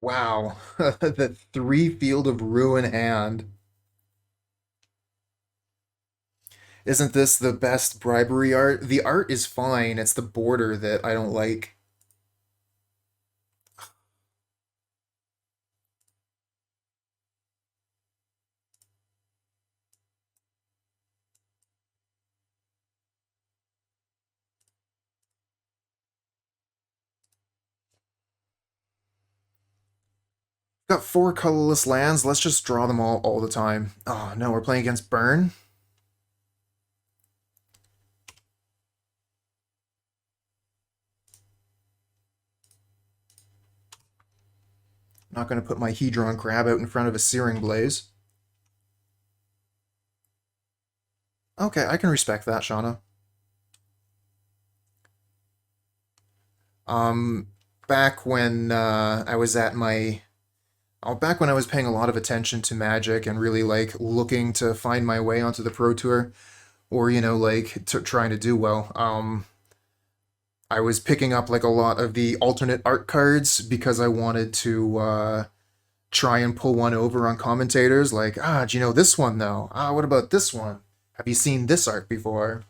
Wow, the three Field of Ruin hand. Isn't this the best bribery art? The art is fine, it's the border that I don't like. Got four colorless lands, let's just draw them all the time. Oh no, we're playing against Burn? Not gonna put my Hedron Crab out in front of a Searing Blaze. Okay, I can respect that, Shauna. Um, back when I was at my back when I was paying a lot of attention to Magic and really like looking to find my way onto the Pro Tour, or like trying to do well. I was picking up like a lot of the alternate art cards because I wanted to try and pull one over on commentators. Like, do you know this one though? What about this one? Have you seen this art before?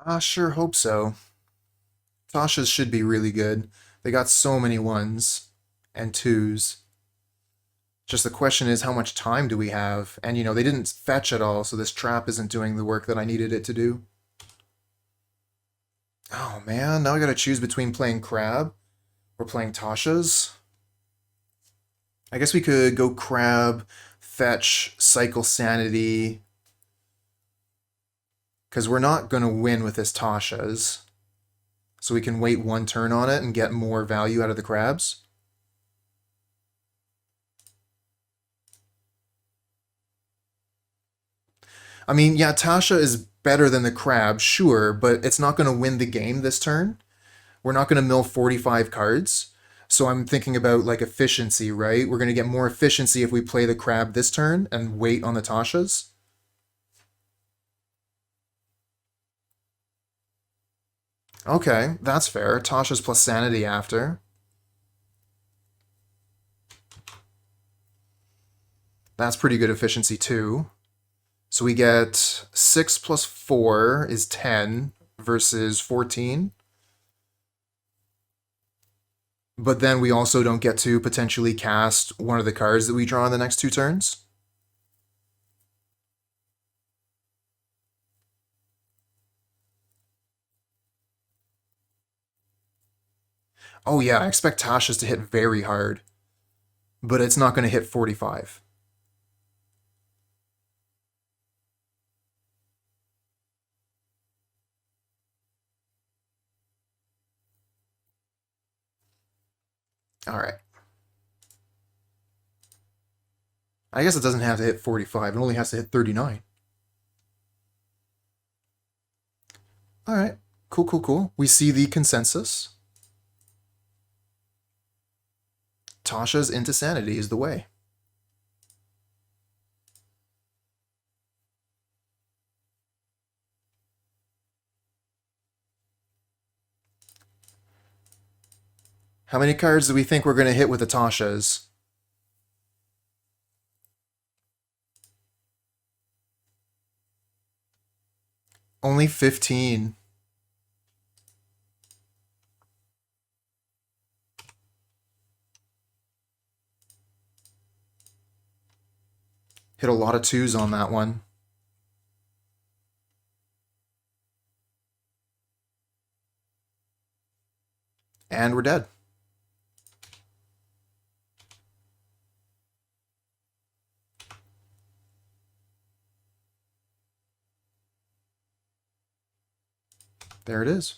I sure hope so. Tasha's should be really good. They got so many ones and twos. Just the question is, how much time do we have? And they didn't fetch at all, so this trap isn't doing the work that I needed it to do. Oh man, now I gotta choose between playing Crab or playing Tasha's. I guess we could go Crab, fetch, cycle Sanity, because we're not gonna win with this Tasha's. So we can wait one turn on it and get more value out of the Crabs. I mean, yeah, Tasha is better than the Crab, sure, but it's not going to win the game this turn. We're not going to mill 45 cards. So I'm thinking about like efficiency, right? We're going to get more efficiency if we play the Crab this turn and wait on the Tashas. Okay, that's fair. Tasha's plus Sanity after. That's pretty good efficiency too. So we get 6 plus 4 is 10 versus 14. But then we also don't get to potentially cast one of the cards that we draw in the next two turns. Oh yeah, I expect Tasha's to hit very hard, but it's not going to hit 45. All right. I guess it doesn't have to hit 45. It only has to hit 39. All right. Cool, cool, cool. We see the consensus. Tasha's into Sanity is the way. How many cards do we think we're going to hit with the Tashas? Only 15. Hit a lot of twos on that one. And we're dead. There it is.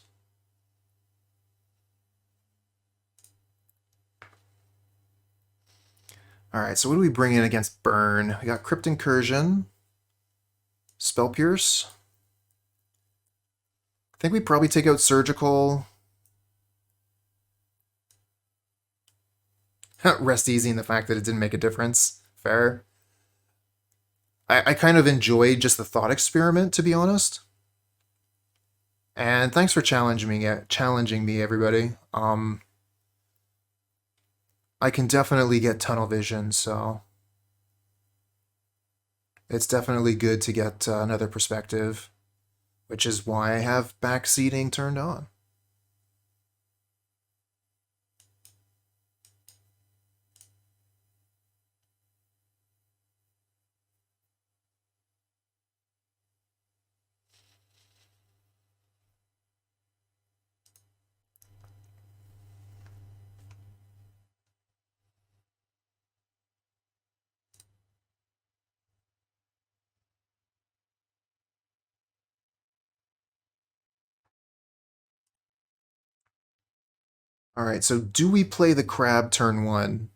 Alright, so what do we bring in against Burn? We got Crypt Incursion, Spell Pierce. I think we probably take out Surgical. Rest easy in the fact that it didn't make a difference. Fair. I kind of enjoyed just the thought experiment, to be honest. And thanks for challenging me, everybody. I can definitely get tunnel vision, so it's definitely good to get another perspective, which is why I have backseating turned on. All right, so do we play the crab turn 1?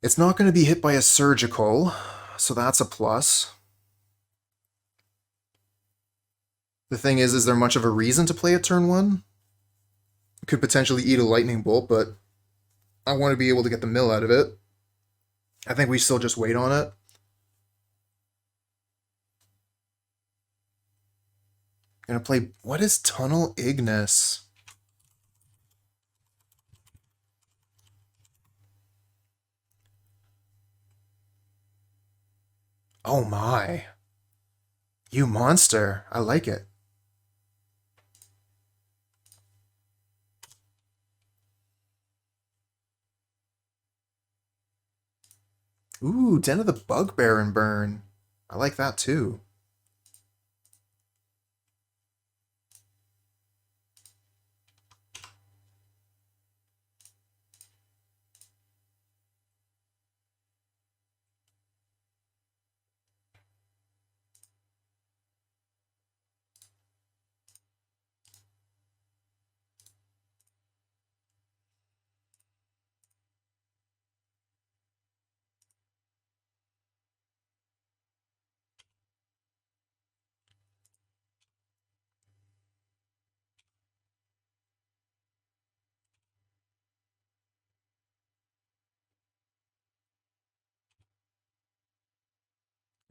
It's not going to be hit by a surgical, so that's a plus. The thing is there much of a reason to play it turn 1? Could potentially eat a lightning bolt, but I want to be able to get the mill out of it. I think we still just wait on it. Gonna play... What is Tunnel Ignis? Oh my. You monster. I like it. Ooh, Den of the Bugbear and Burn. I like that too.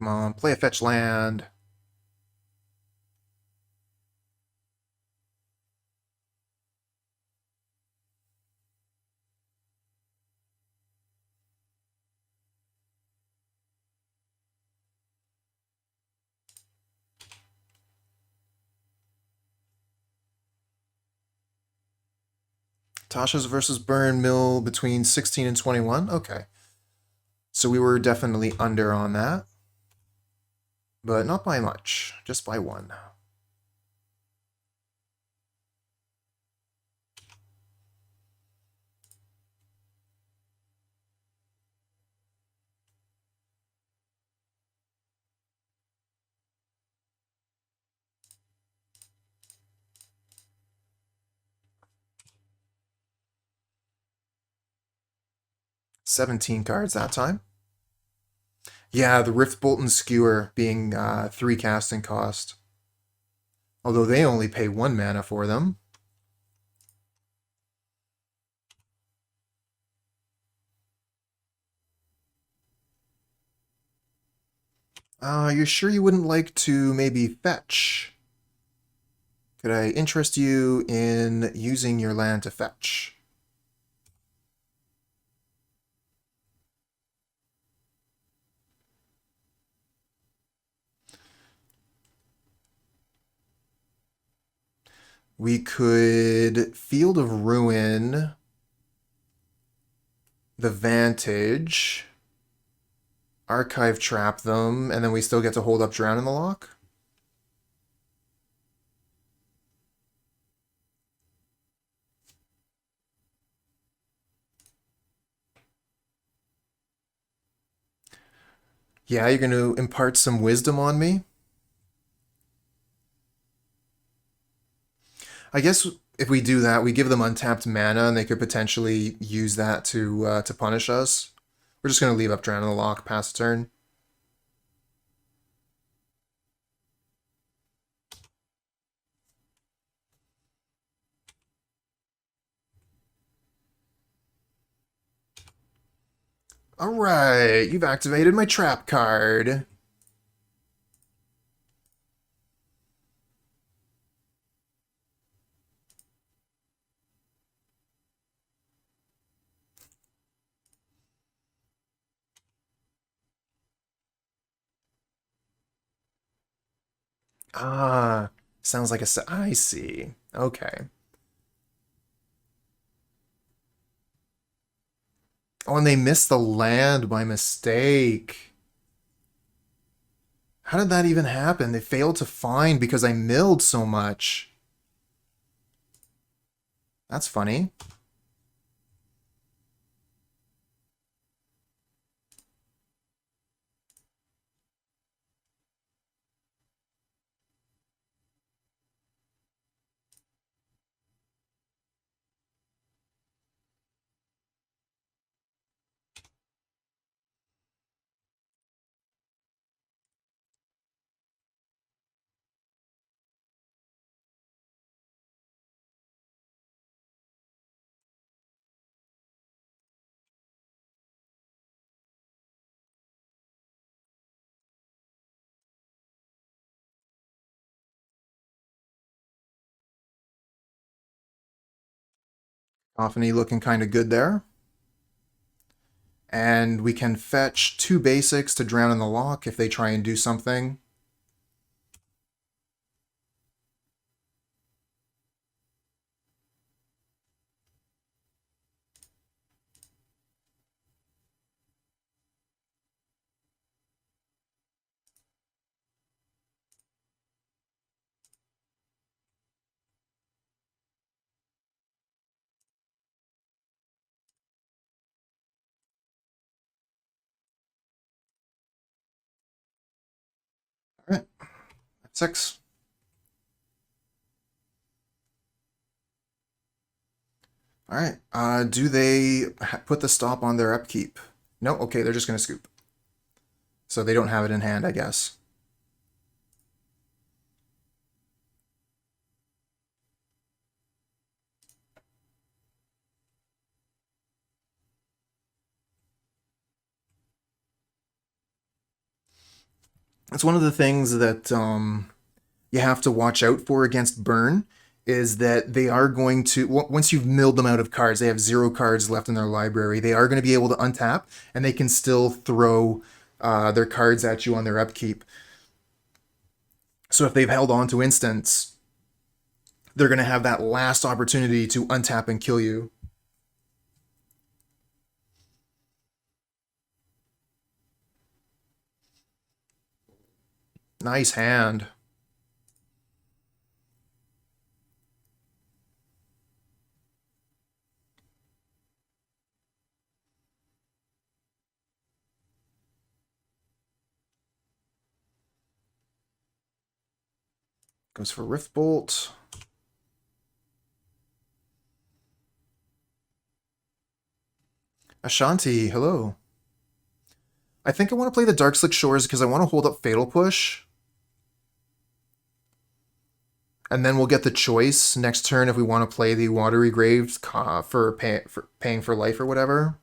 Come on, play a fetch land. Tasha's versus Burn Mill between 16 and 21? Okay. So we were definitely under on that. But not by much, just by 1. $17 cards that time. Yeah, the Rift Bolt and Skewer being 3 casting cost. Although they only pay 1 mana for them. You're sure you wouldn't like to maybe fetch? Could I interest you in using your land to fetch? We could Field of Ruin, the Vantage, Archive Trap them, and then we still get to hold up Drown in the Loch? Yeah, you're going to impart some wisdom on me? I guess if we do that, we give them untapped mana, and they could potentially use that to punish us. We're just gonna leave up Drown in the Loch, pass the turn. Alright, you've activated my trap card. Ah, sounds like I see. Okay. Oh, and they missed the land by mistake. How did that even happen? They failed to find because I milled so much. That's funny. Cacophony looking kind of good there. And we can fetch 2 basics to Drown in the Loch if they try and do something. All right, 6. All right. Do they put the stop on their upkeep? No. Okay, they're just gonna scoop. So they don't have it in hand, I guess. It's one of the things that you have to watch out for against burn is that they are going to, once you've milled them out of cards, they have 0 cards left in their library. They are going to be able to untap, and they can still throw their cards at you on their upkeep. So if they've held on to instants, they're going to have that last opportunity to untap and kill you. Nice hand. Goes for Riftbolt. Ashanti, hello. I think I want to play the Darkslick Shores because I want to hold up Fatal Push. And then we'll get the choice next turn if we want to play the Watery Grave for paying for life or whatever.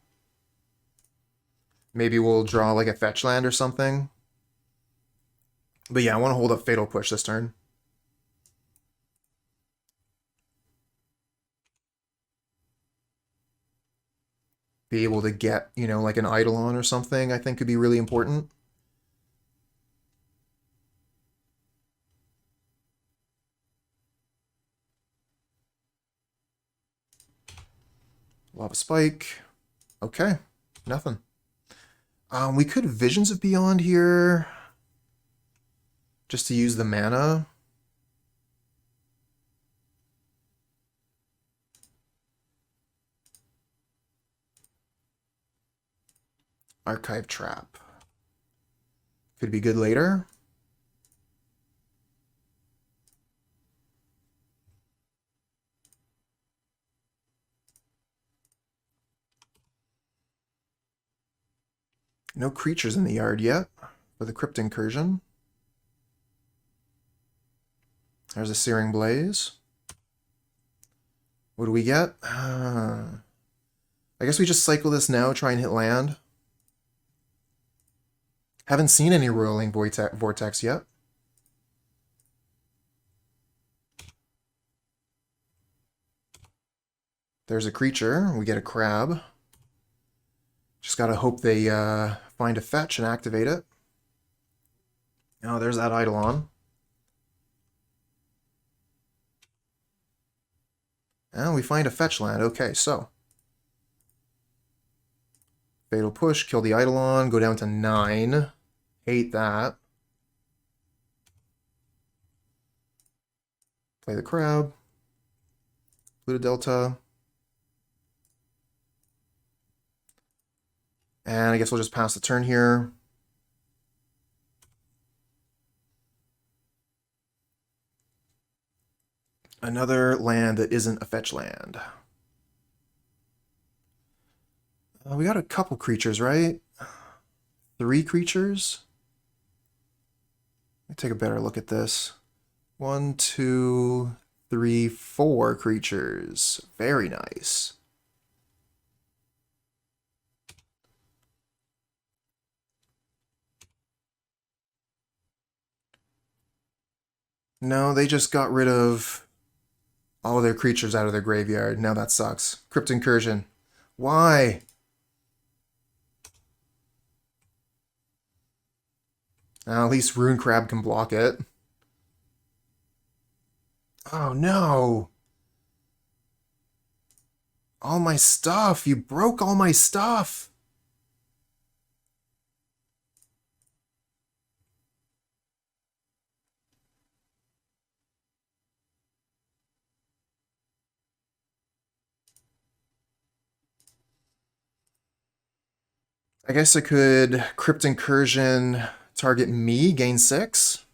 Maybe we'll draw like a fetch land or something. But yeah, I want to hold up Fatal Push this turn. Be able to get, you know, like an Eidolon or something, I think could be really important. Lava Spike. Okay, nothing. We could Visions of Beyond here. Just to use the mana. Archive Trap. Could be good later. No creatures in the yard yet for the Crypt Incursion. There's a Searing Blaze. What do we get? I guess we just cycle this now, try and hit land. Haven't seen any Roiling Vortex yet. There's a creature. We get a crab. Just gotta hope they find a fetch and activate it. Oh, there's that Eidolon. And we find a fetch land. Okay, so. Fatal Push, kill the Eidolon, go down to 9. Hate that. Play the crab. Polluted Delta. And I guess we'll just pass the turn here. Another land that isn't a fetch land. We got a couple creatures, right? 3 creatures? Let me take a better look at this. 1, 2, 3, 4 creatures. Very nice. No, they just got rid of all of their creatures out of their graveyard. Now that sucks. Crypt Incursion. Why? At least Rune Crab can block it. Oh no! All my stuff! You broke all my stuff! I guess I could Crypt Incursion, target me, gain 6.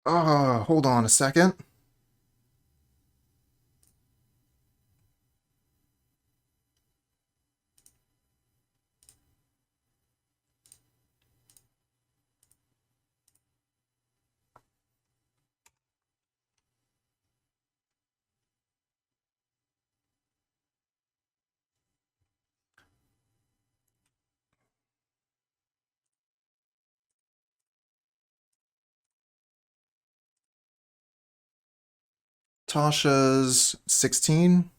Oh, hold on a second. Tasha's 16.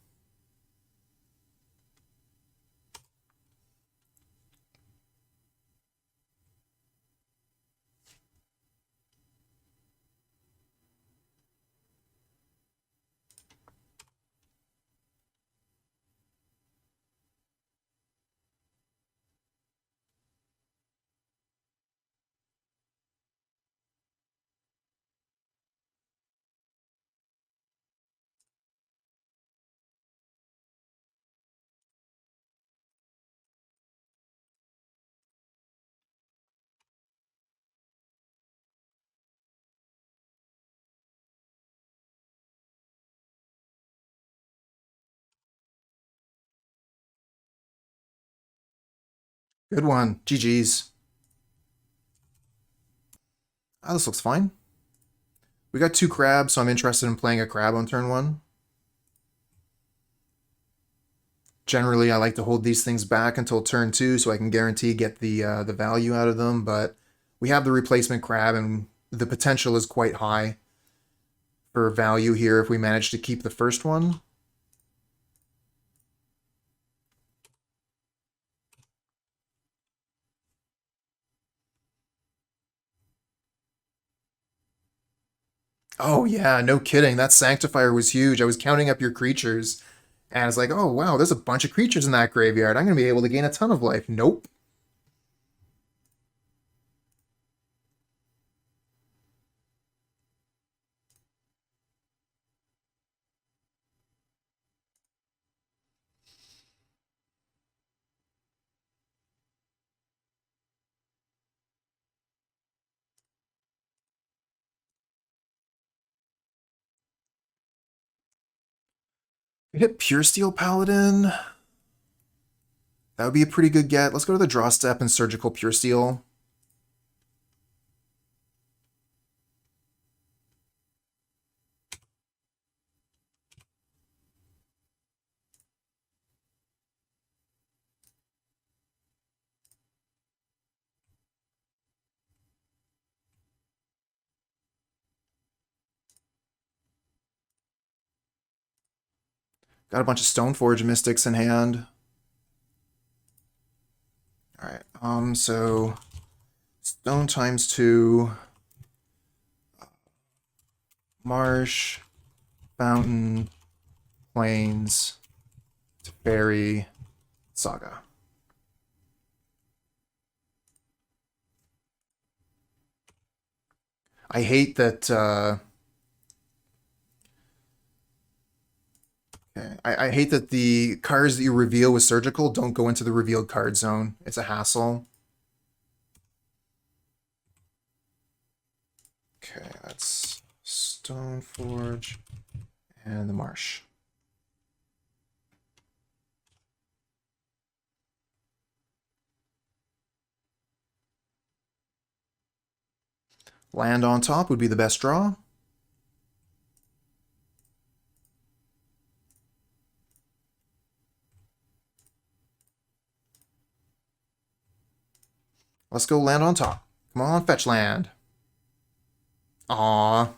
Good one. GG's. Ah, this looks fine. We got 2 crabs, so I'm interested in playing a crab on turn 1. Generally, I like to hold these things back until turn 2 so I can guarantee get the value out of them, but we have the replacement crab and the potential is quite high for value here if we manage to keep the first one. Oh yeah, no kidding. That Sanctifier was huge. I was counting up your creatures, and I was like, oh wow, there's a bunch of creatures in that graveyard. I'm gonna be able to gain a ton of life. Nope. Hit Pure Steel Paladin. That would be a pretty good get. Let's go to the draw step and Surgical Pure Steel. Got a bunch of Stoneforge Mystics in hand. Alright, so Stone times 2, Marsh, Fountain, Plains, Fairy, Saga. I hate that, okay. I hate that the cards that you reveal with Surgical don't go into the revealed card zone. It's a hassle. Okay, that's Stoneforge and the Marsh. Land on top would be the best draw. Let's go land on top. Come on, fetch land. Aww.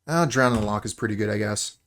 Drown in the Loch is pretty good, I guess.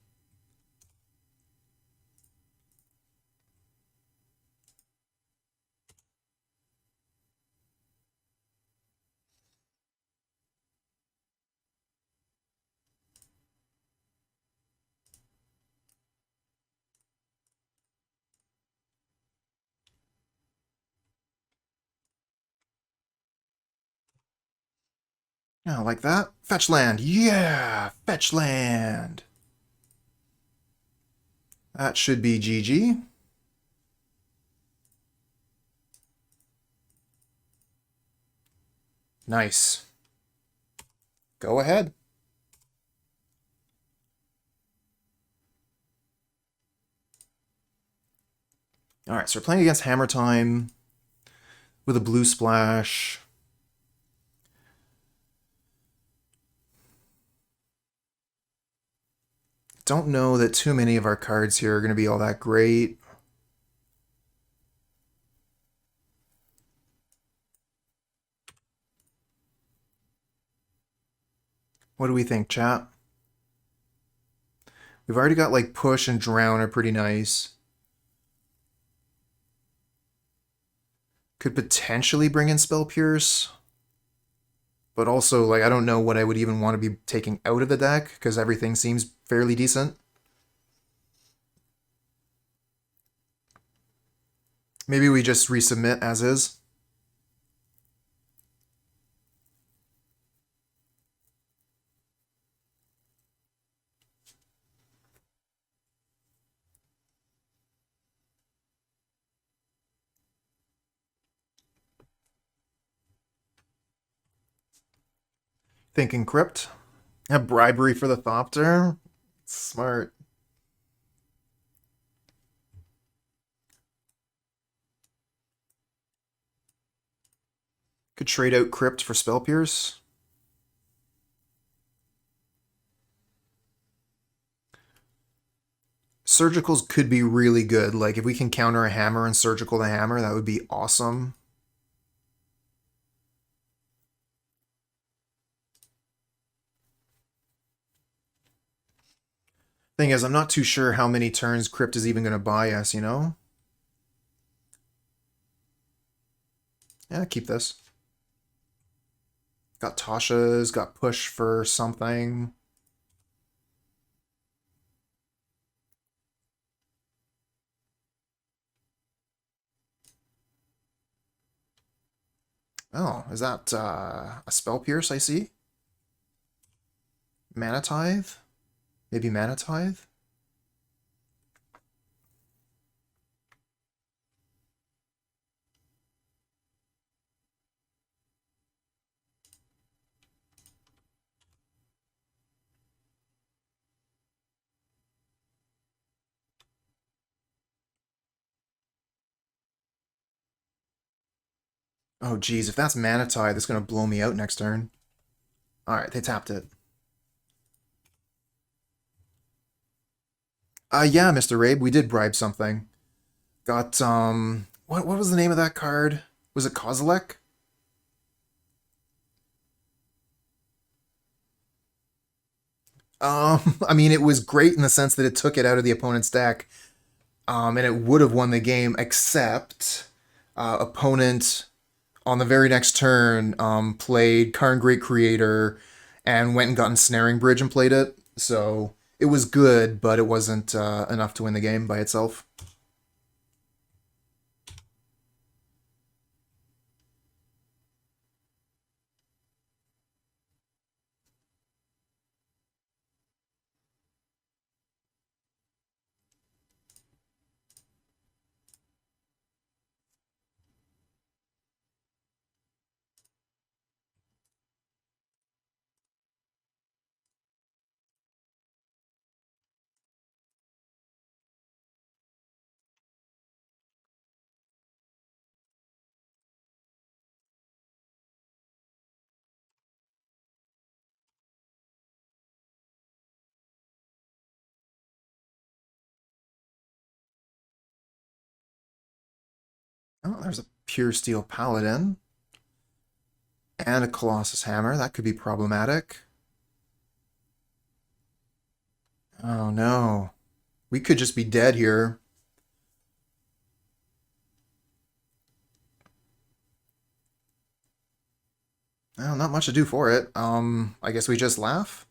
Yeah, like that. Fetch land. Yeah, fetch land. That should be GG. Nice. Go ahead. Alright, so we're playing against Hammer Time with a blue splash. Don't know that too many of our cards here are going to be all that great. What do we think, chat? We've already got like Push and Drown are pretty nice. Could potentially bring in Spell Pierce. But also, like, I don't know what I would even want to be taking out of the deck, because everything seems fairly decent. Maybe we just resubmit as is. Thinking Crypt. Have Bribery for the Thopter. Smart. Could trade out Crypt for Spell Pierce. Surgicals could be really good. Like, if we can counter a hammer and surgical the hammer, that would be awesome. Thing is, I'm not too sure how many turns Crypt is even going to buy us, you know? Yeah, keep this. Got Tasha's, got push for something. Oh, is that a Spell Pierce I see? Mana Tithe? Maybe Mana Tithe? Oh, geez, if that's Mana Tithe, it's going to blow me out next turn. Alright, they tapped it. Yeah, Mr. Rabe, we did bribe something. Got, what was the name of that card? Was it Kozilek? I mean, it was great in the sense that it took it out of the opponent's deck, and it would have won the game, except opponent on the very next turn played Karn Great Creator and went and got Ensnaring Bridge and played it. So it was good, but it wasn't enough to win the game by itself. Oh, there's a Pure Steel Paladin and a Colossus Hammer. That could be problematic. Oh no. We could just be dead here. Well, not much to do for it. I guess we just laugh?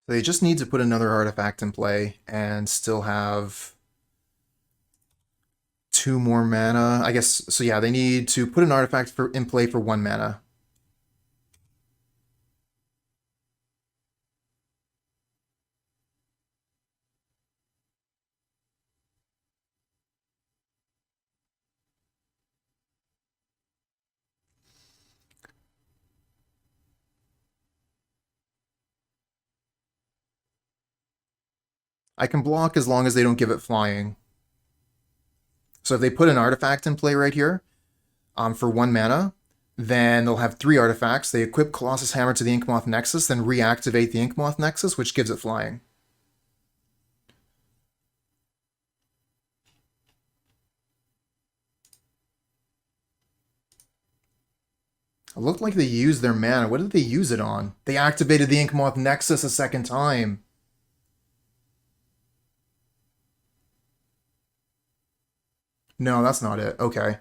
They just need to put another artifact in play and still have 2 more mana. I guess, so yeah, they need to put an artifact in play for 1 mana. I can block as long as they don't give it flying. So if they put an artifact in play right here for 1 mana, then they'll have 3 artifacts. They equip Colossus Hammer to the Inkmoth Nexus, then reactivate the Inkmoth Nexus, which gives it flying. It looked like they used their mana. What did they use it on? They activated the Inkmoth Nexus a second time. No, that's not it. Okay.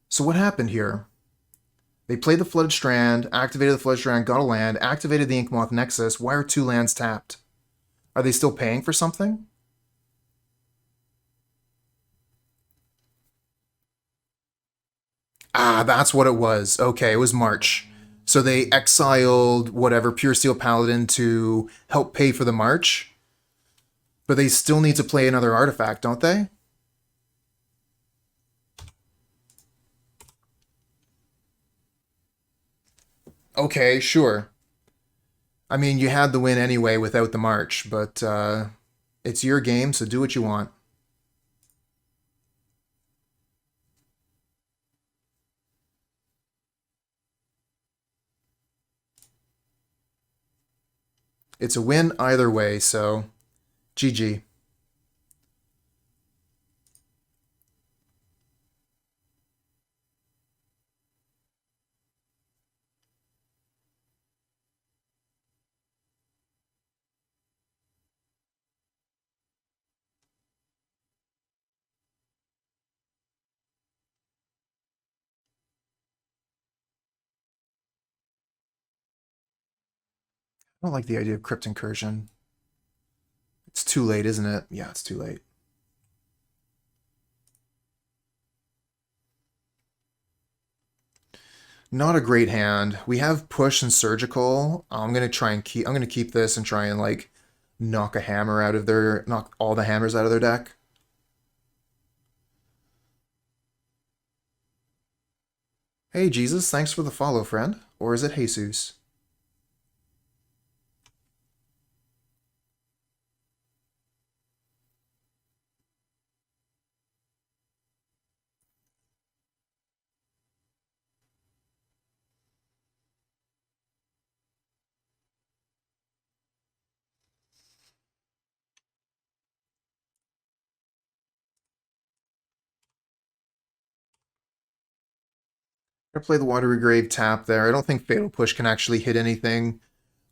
So what happened here? They played the Flooded Strand, activated the Flooded Strand, got a land, activated the Inkmoth Nexus. Why are 2 lands tapped? Are they still paying for something? Ah, that's what it was. Okay, it was March. So they exiled whatever Pure Steel Paladin to help pay for the March. But they still need to play another artifact, don't they? Okay, sure. I mean, you had the win anyway without the March, but it's your game, so do what you want. It's a win either way, so GG. I don't like the idea of Crypt Incursion. It's too late, isn't it? Yeah, it's too late. Not a great hand. We have push and surgical. I'm gonna keep this and try and like knock all the hammers out of their deck. Hey Jesus, thanks for the follow, friend. Or is it Jesus? I'm gonna play the Watery Grave tap there. I don't think Fatal Push can actually hit anything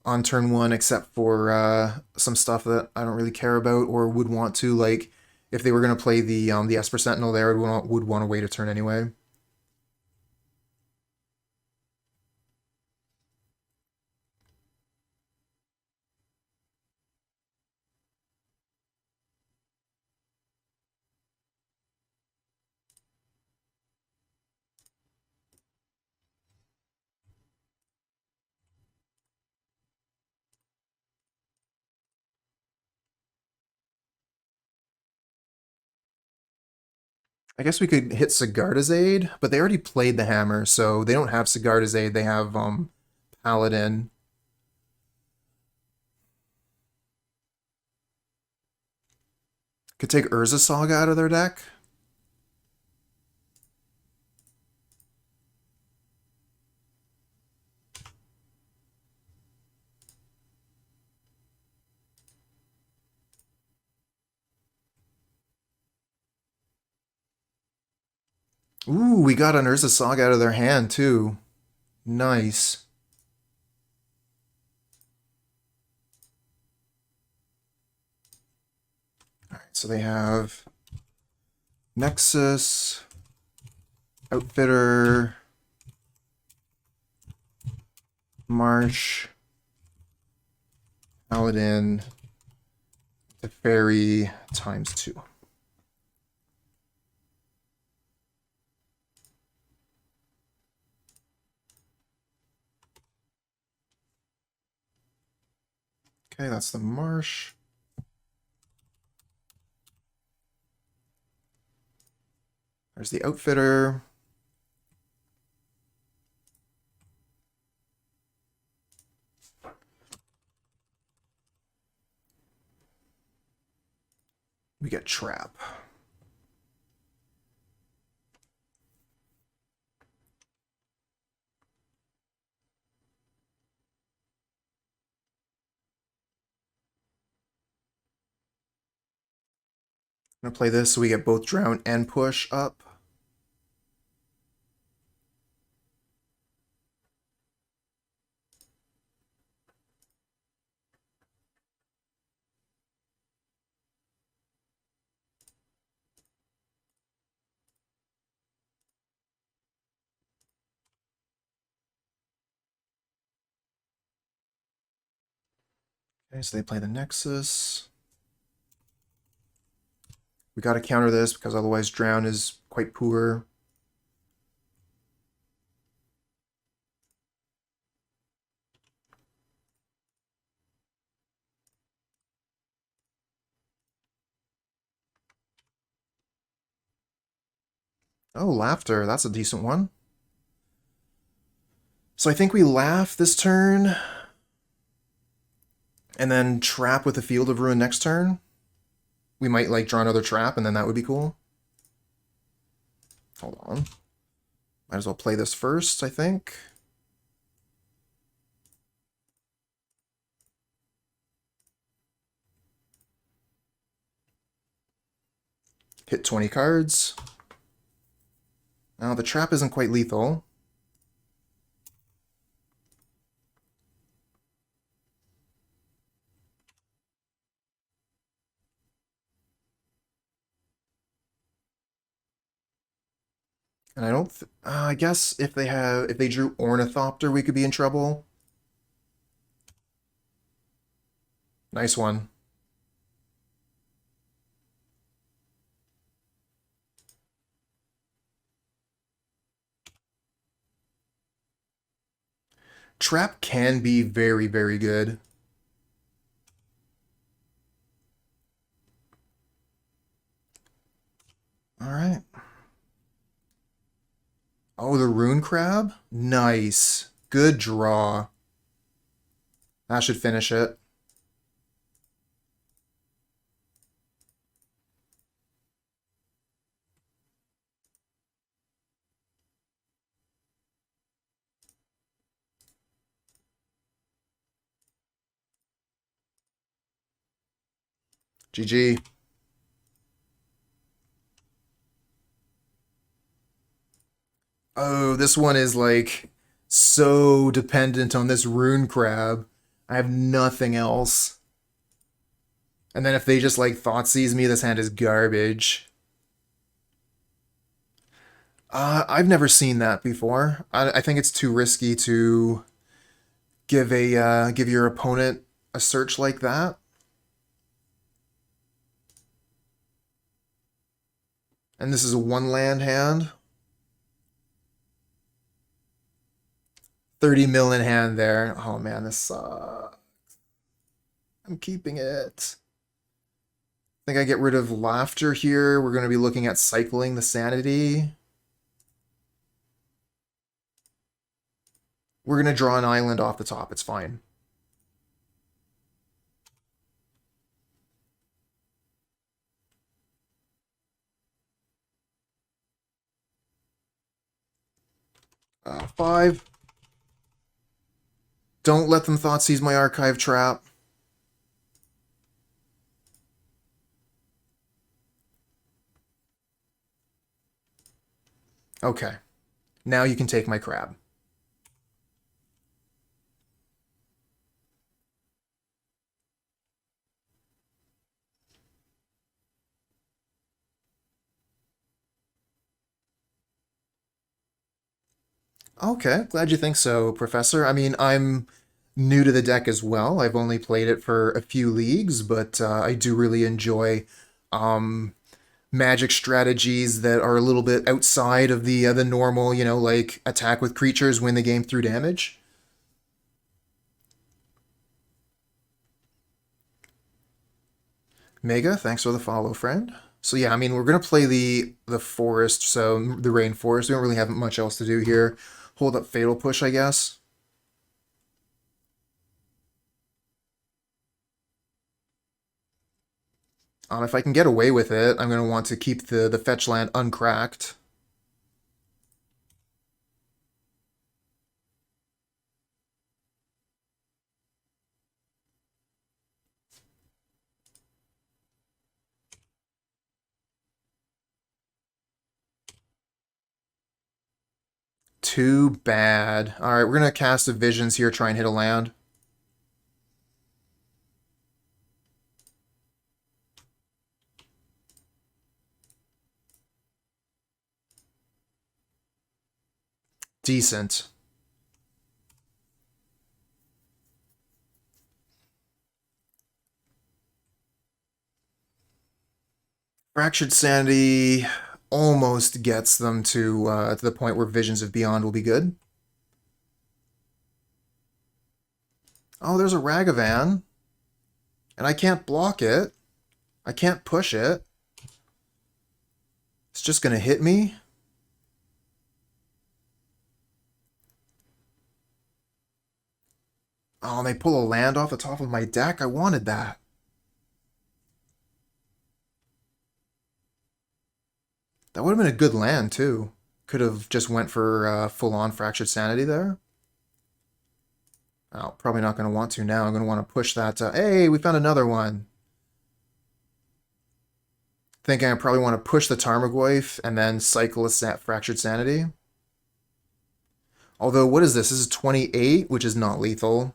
on turn one except for some stuff that I don't really care about or would want to. Like if they were gonna play the Esper Sentinel there, would want to wait a turn anyway. I guess we could hit Sigarda's Aid, but they already played the hammer, so they don't have Sigarda's Aid. They have Paladin. Could take Urza Saga out of their deck. Ooh, we got an Urza Saga out of their hand too. Nice. All right, so they have Nexus, Outfitter, Marsh, Paladin, the Fairy ×2. Okay, that's the Marsh. There's the Outfitter. We get Trap. I'm gonna play this so we get both Drown and Push up. Okay, so they play the Nexus. We gotta counter this because otherwise Drown is quite poor. Oh, Laughter. That's a decent one. So I think we laugh this turn. And then Trap with the Field of Ruin next turn. We might like draw another Trap and then that would be cool. Hold on. Might as well play this first, I think. Hit 20 cards. Now, the trap isn't quite lethal. And I don't... I guess if they drew Ornithopter, we could be in trouble. Nice one. Trap can be very, very good. All right. Oh, the Rune Crab? Nice. Good draw. That should finish it. GG. Oh, this one is like so dependent on this Rune Crab. I have nothing else. And then if they just like Thoughtseize me, this hand is garbage. I've never seen that before. I think it's too risky to give your opponent a search like that. And this is a one land hand. 30 mil in hand there. Oh man, this sucks. I'm keeping it. I think I get rid of Laughter here. We're going to be looking at cycling the Sanity. We're going to draw an island off the top. It's fine. Five. Don't let them Thoughtseize my archive trap. Okay. Now you can take my crab. Okay, glad you think so, Professor. I mean, I'm new to the deck as well. I've only played it for a few leagues, but I do really enjoy um, magic strategies that are a little bit outside of the normal, you know, like attack with creatures, win the game through damage. Mega, thanks for the follow, friend. So yeah, I mean, we're gonna play the forest, so the rainforest. We don't really have much else to do here. Hold up Fatal Push, I guess. If I can get away with it, I'm gonna want to keep the fetch land uncracked. Too bad. Alright, we're gonna cast a Visions here, try and hit a land. Decent. Fractured Sanity almost gets them to the point where Visions of Beyond will be good. Oh, there's a Ragavan. And I can't block it. I can't push it. It's just gonna hit me. Oh, and they pull a land off the top of my deck? I wanted that. That would have been a good land, too. Could have just went for full-on Fractured Sanity there. Oh, probably not going to want to now. I'm going to want to push that. Hey, we found another one. Thinking I probably want to push the Tarmogoyf and then cycle a Fractured Sanity. Although, what is this? This is 28, which is not lethal.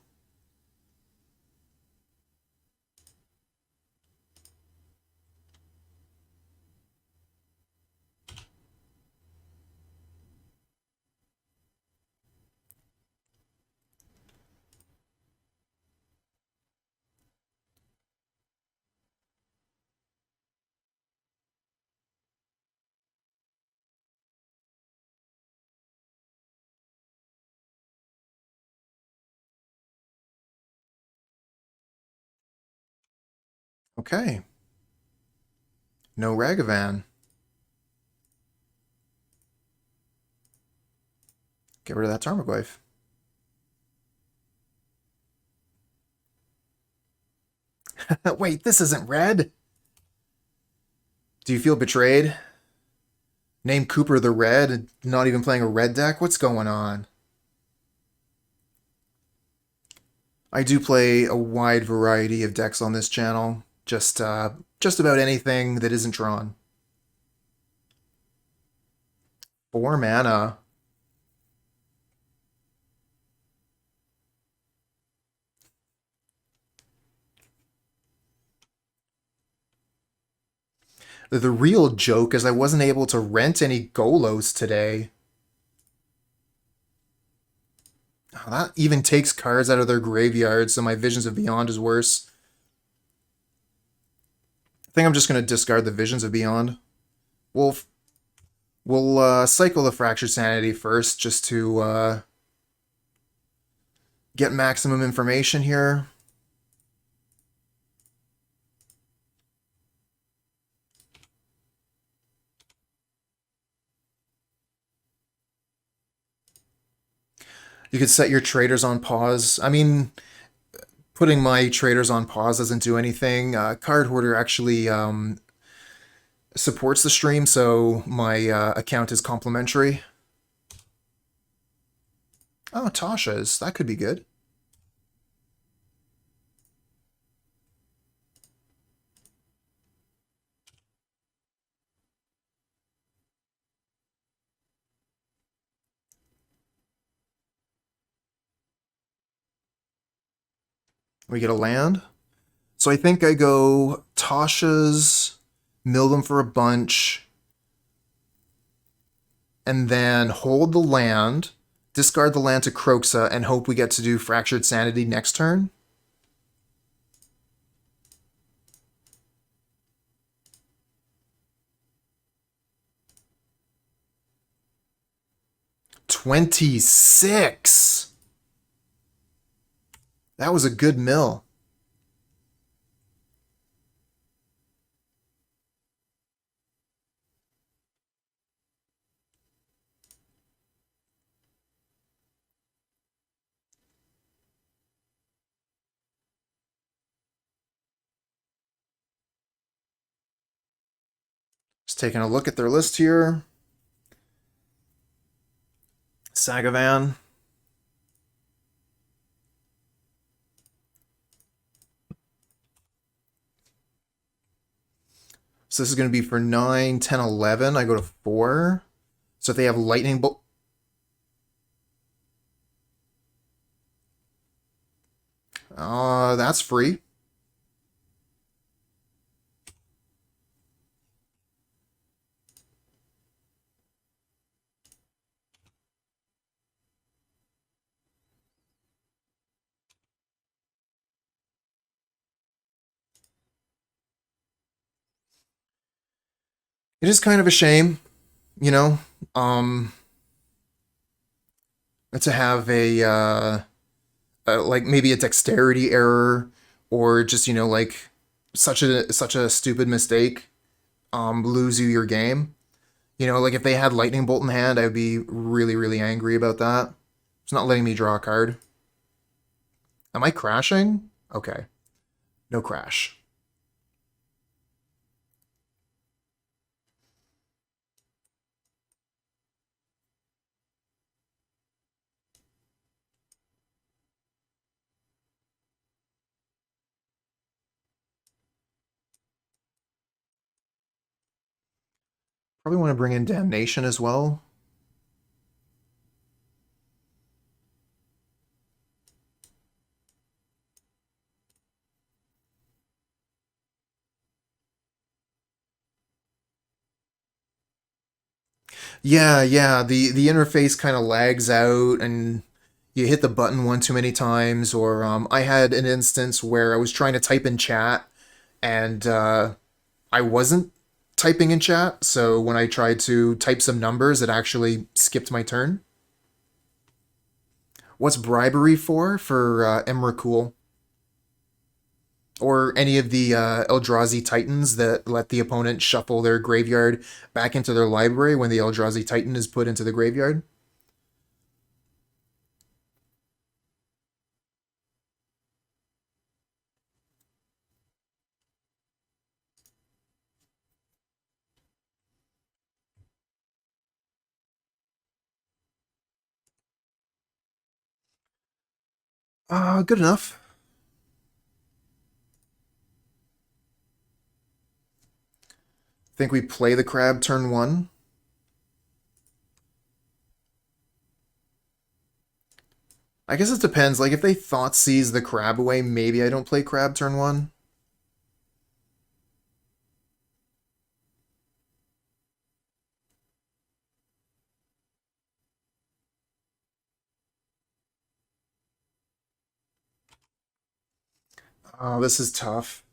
Okay. No Ragavan. Get rid of that Tarmogoyf. Wait, this isn't red? Do you feel betrayed? Name Cooper the Red and not even playing a red deck? What's going on? I do play a wide variety of decks on this channel. Just about anything that isn't drawn. 4 mana. The real joke is I wasn't able to rent any Golos today. Oh, that even takes cards out of their graveyard, so my Visions of Beyond is worse. I think I'm just going to discard the Visions of Beyond. We'll cycle the Fractured Sanity first, just to get maximum information here. You could set your traders on pause. I mean, putting my traders on pause doesn't do anything. Card Hoarder actually supports the stream, so my account is complimentary. Oh, Tasha's. That could be good. We get a land. So I think I go Tasha's, mill them for a bunch, and then hold the land, discard the land to Kroxa, and hope we get to do Fractured Sanity next turn. $26. That was a good mill. Just taking a look at their list here. Sagavan. So this is going to be for 9, 10, 11. I go to 4. So if they have Lightning Bolt... that's free. It is kind of a shame, you know, to have like maybe a dexterity error or just, you know, like such a stupid mistake lose you your game. You know, like if they had Lightning Bolt in hand, I would be really, really angry about that. It's not letting me draw a card. Am I crashing? Okay. No crash. Probably want to bring in Damnation as well. Yeah. The interface kind of lags out, and you hit the button one too many times. Or I had an instance where I was trying to type in chat, and I wasn't typing in chat. So when I tried to type some numbers, it actually skipped my turn. What's Bribery for? For Emrakul. Or any of the Eldrazi Titans that let the opponent shuffle their graveyard back into their library when the Eldrazi Titan is put into the graveyard. Good enough. Think we play the crab turn one. I guess it depends. Like, if they thought seize the crab away, maybe I don't play crab turn one. Oh, this is tough.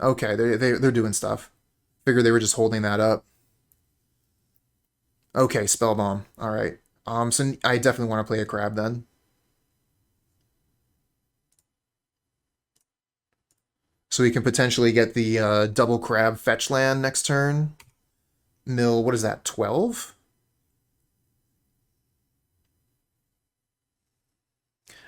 Okay, they're doing stuff. Figure they were just holding that up. Okay, spell bomb. All right. So I definitely want to play a crab then. So we can potentially get the double crab fetch land next turn. Mill, what is that, 12?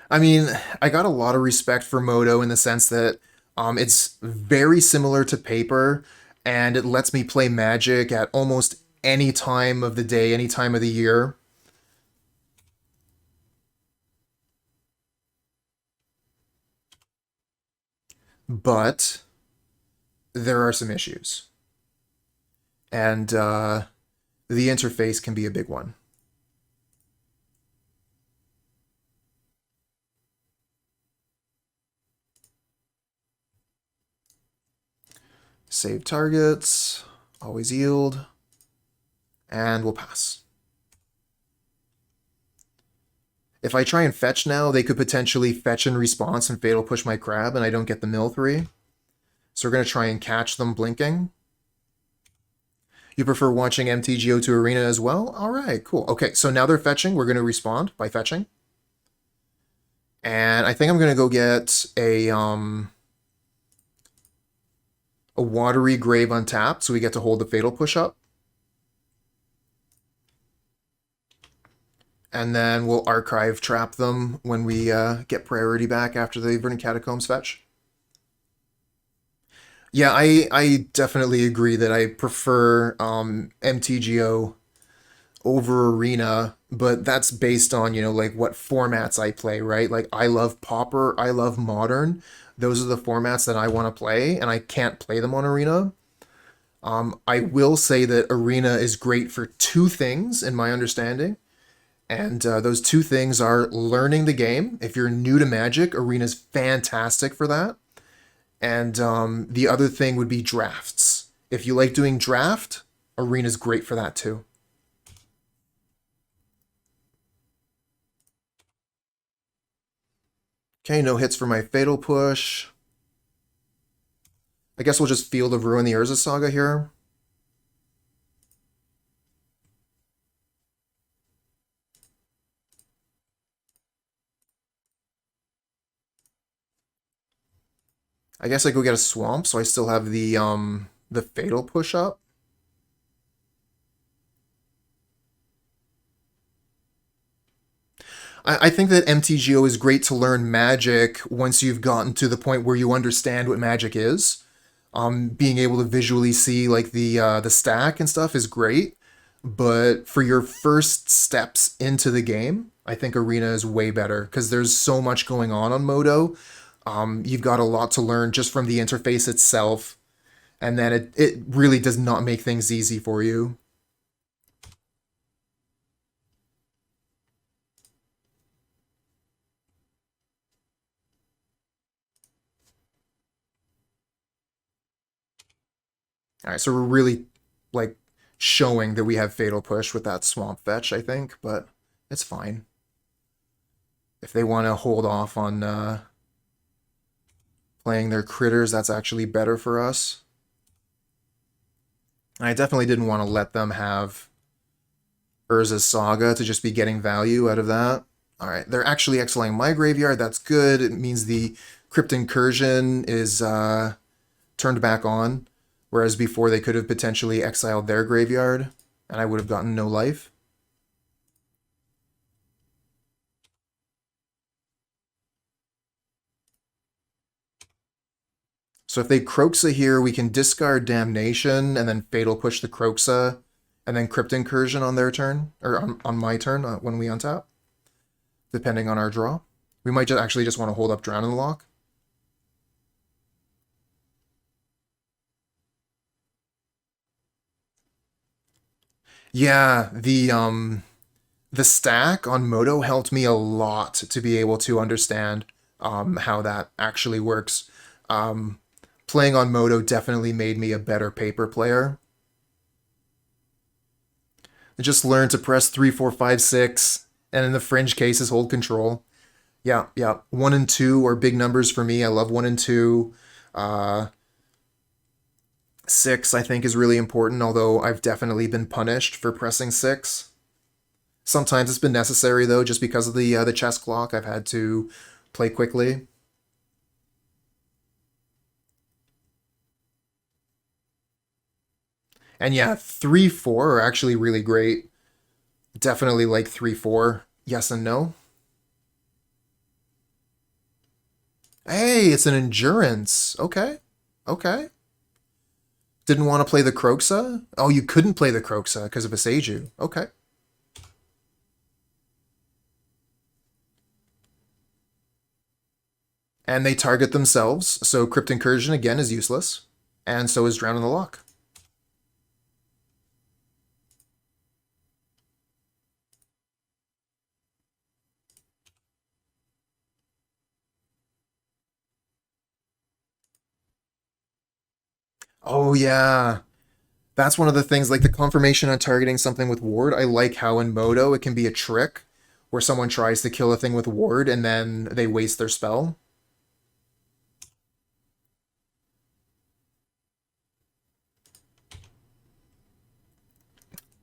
I mean, I got a lot of respect for Moto in the sense that it's very similar to paper, and it lets me play Magic at almost any time of the day, any time of the year. But there are some issues, and the interface can be a big one. Save targets, always yield, and we'll pass. If I try and fetch now, they could potentially fetch in response and Fatal Push my crab, and I don't get the mill 3. So we're going to try and catch them blinking. You prefer watching MTGO to Arena as well? All right, cool. Okay, so now they're fetching. We're going to respond by fetching. And I think I'm going to go get a Watery Grave untapped, so we get to hold the Fatal Push up. And then we'll archive trap them when we get priority back after the Verdant Catacombs fetch. Yeah, I definitely agree that I prefer MTGO over Arena, but that's based on, like what formats I play, right? Like I love Pauper, I love Modern. Those are the formats that I want to play, and I can't play them on Arena. I will say that Arena is great for two things, in my understanding. And those two things are learning the game. If you're new to Magic, Arena's fantastic for that. And the other thing would be drafts. If you like doing draft, Arena's great for that too. Okay, no hits for my Fatal Push. I guess we'll just Field of Ruin the Urza Saga here. I guess I go get a Swamp, so I still have the Fatal Push up. I think that MTGO is great to learn Magic once you've gotten to the point where you understand what Magic is. Being able to visually see like the stack and stuff is great, but for your first steps into the game, I think Arena is way better because there's so much going on Moto. You've got a lot to learn just from the interface itself, And then it really does not make things easy for you. All right, so we're really like showing that we have Fatal Push with that Swamp Fetch, I think, but it's fine. If they want to hold off on playing their critters, that's actually better for us. I definitely didn't want to let them have Urza's Saga to just be getting value out of that. All right, they're actually exiling my graveyard. That's good. It means the Crypt Incursion is turned back on, whereas before they could have potentially exiled their graveyard, and I would have gotten no life. So if they Kroxa here, we can discard Damnation and then Fatal Push the Kroxa, and then Crypt Incursion on their turn, or on my turn when we untap, depending on our draw. We might just actually just want to hold up Drown in the Loch. Yeah, the stack on Moto helped me a lot to be able to understand how that actually works. Playing on Moto definitely made me a better paper player. I just learned to press 3, 4, 5, 6, and in the fringe cases, hold control. Yeah, yeah. 1 and 2 are big numbers for me. I love 1 and 2. 6, I think, is really important, although I've definitely been punished for pressing 6. Sometimes it's been necessary, though, just because of the chess clock. I've had to play quickly. And yeah, 3, 4 are actually really great. Definitely like 3, 4. Yes and no. Hey, it's an endurance. Okay. Okay. Didn't want to play the Kroxa? Oh, you couldn't play the Kroxa because of a Seiju. Okay. And they target themselves, so Crypt Incursion again is useless. And so is Drown in the Loch. Oh yeah. That's one of the things, like the confirmation on targeting something with ward. I like how in Moto it can be a trick where someone tries to kill a thing with ward and then they waste their spell.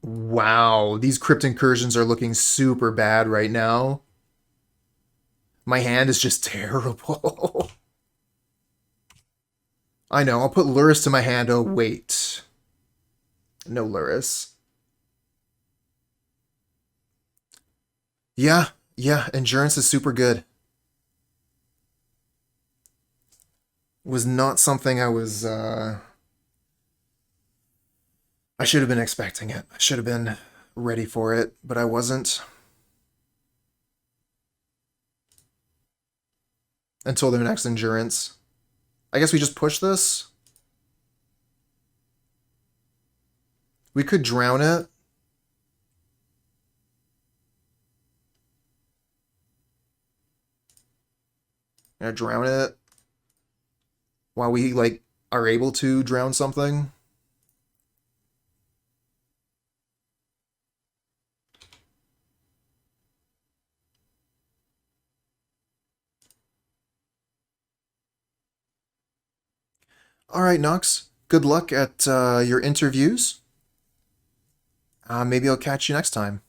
Wow, these Crypt Incursions are looking super bad right now. My hand is just terrible. I know, I'll put Luris to my hand. Oh, wait. No Luris. Yeah, yeah, Endurance is super good. Was not something I should have been expecting it. I should have been ready for it, but I wasn't. Until their next Endurance. I guess we just push this. We could drown it. Drown it. While we, like, are able to drown something. All right, Nox. Good luck at your interviews. Maybe I'll catch you next time.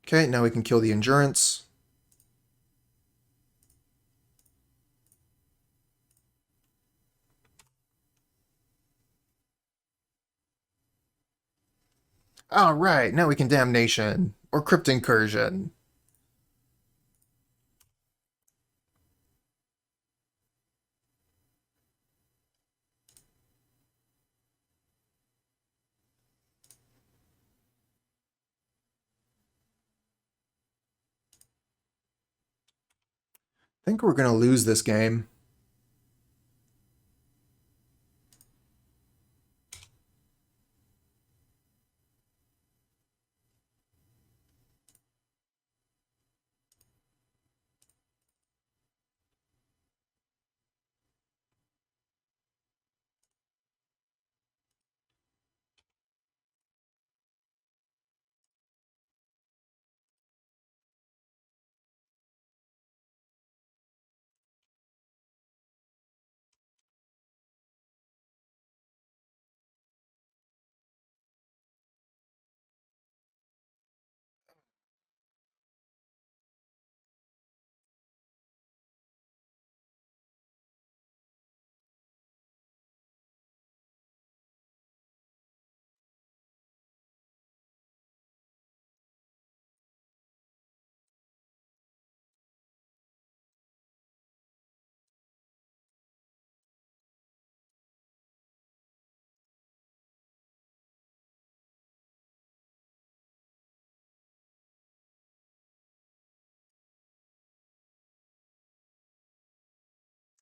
Okay, now we can kill the Endurance. All right, now we can Damnation or Crypt Incursion. I think we're going to lose this game.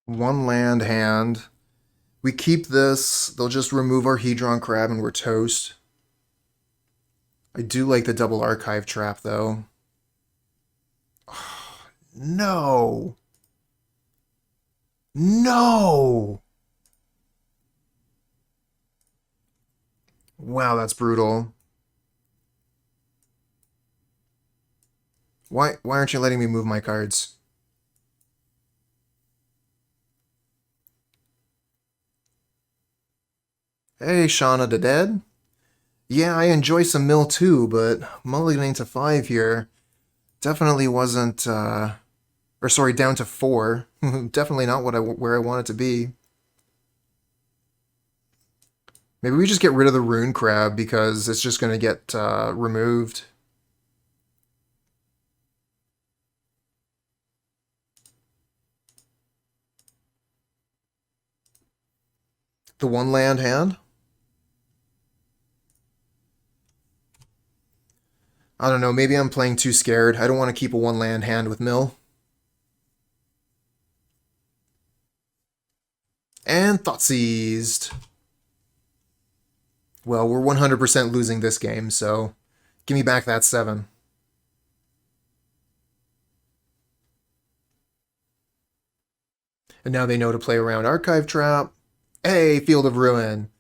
One land hand. We keep this. They'll just remove our Hedron Crab and we're toast. I do like the double archive trap, though. Oh, no! No! Wow, that's brutal. Why aren't you letting me move my cards? Hey, Shauna the Dead. Yeah, I enjoy some mill too, but mulliganing to 5 here definitely wasn't, or sorry, down to 4. Definitely not where I want it to be. Maybe we just get rid of the Rune Crab because it's just going to get removed. The one land hand? I don't know, maybe I'm playing too scared. I don't want to keep a one land hand with mill. And Thought Seized. Well, we're 100% losing this game, so give me back that 7. And now they know to play around Archive Trap. Hey, Field of Ruin.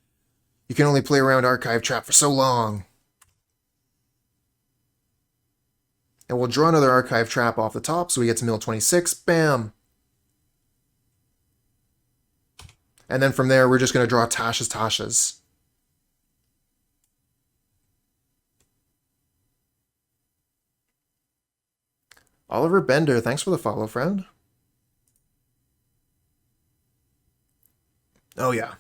You can only play around Archive Trap for so long. And we'll draw another Archive Trap off the top, so we get to mill 26. Bam! And then from there, we're just going to draw Tasha's. Oliver Bender, thanks for the follow, friend. Oh, yeah.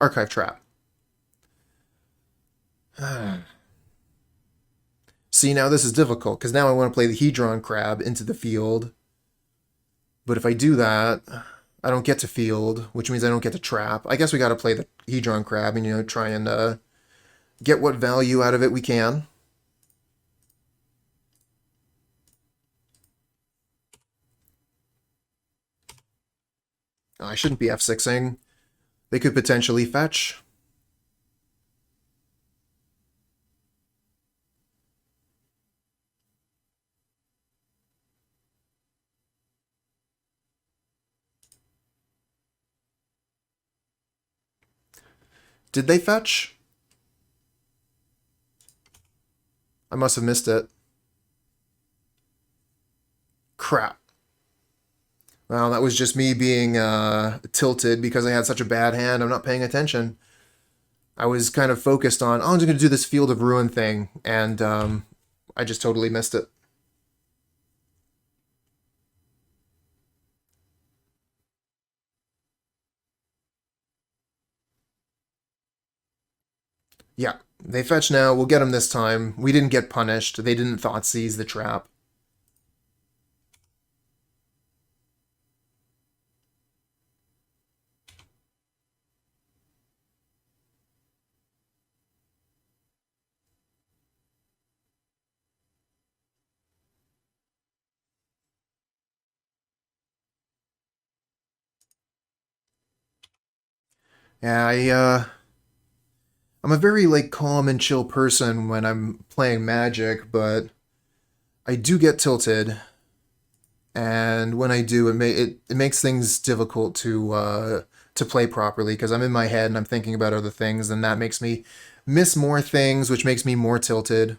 Archive Trap. See, now this is difficult, because now I want to play the Hedron Crab into the field. But if I do that, I don't get to field, which means I don't get to trap. I guess we got to play the Hedron Crab and, you know, try and get what value out of it we can. I shouldn't be F6ing. They could potentially fetch. Did they fetch? I must have missed it. Crap. Well, that was just me being tilted because I had such a bad hand. I'm not paying attention. I was kind of focused on, oh, I'm just going to do this Field of Ruin thing, and I just totally missed it. Yeah, they fetch now. We'll get them this time. We didn't get punished. They didn't Thought Seize the trap. Yeah, I'm a very like calm and chill person when I'm playing Magic, but I do get tilted, and when I do, it makes things difficult to play properly because I'm in my head and I'm thinking about other things, and that makes me miss more things, which makes me more tilted.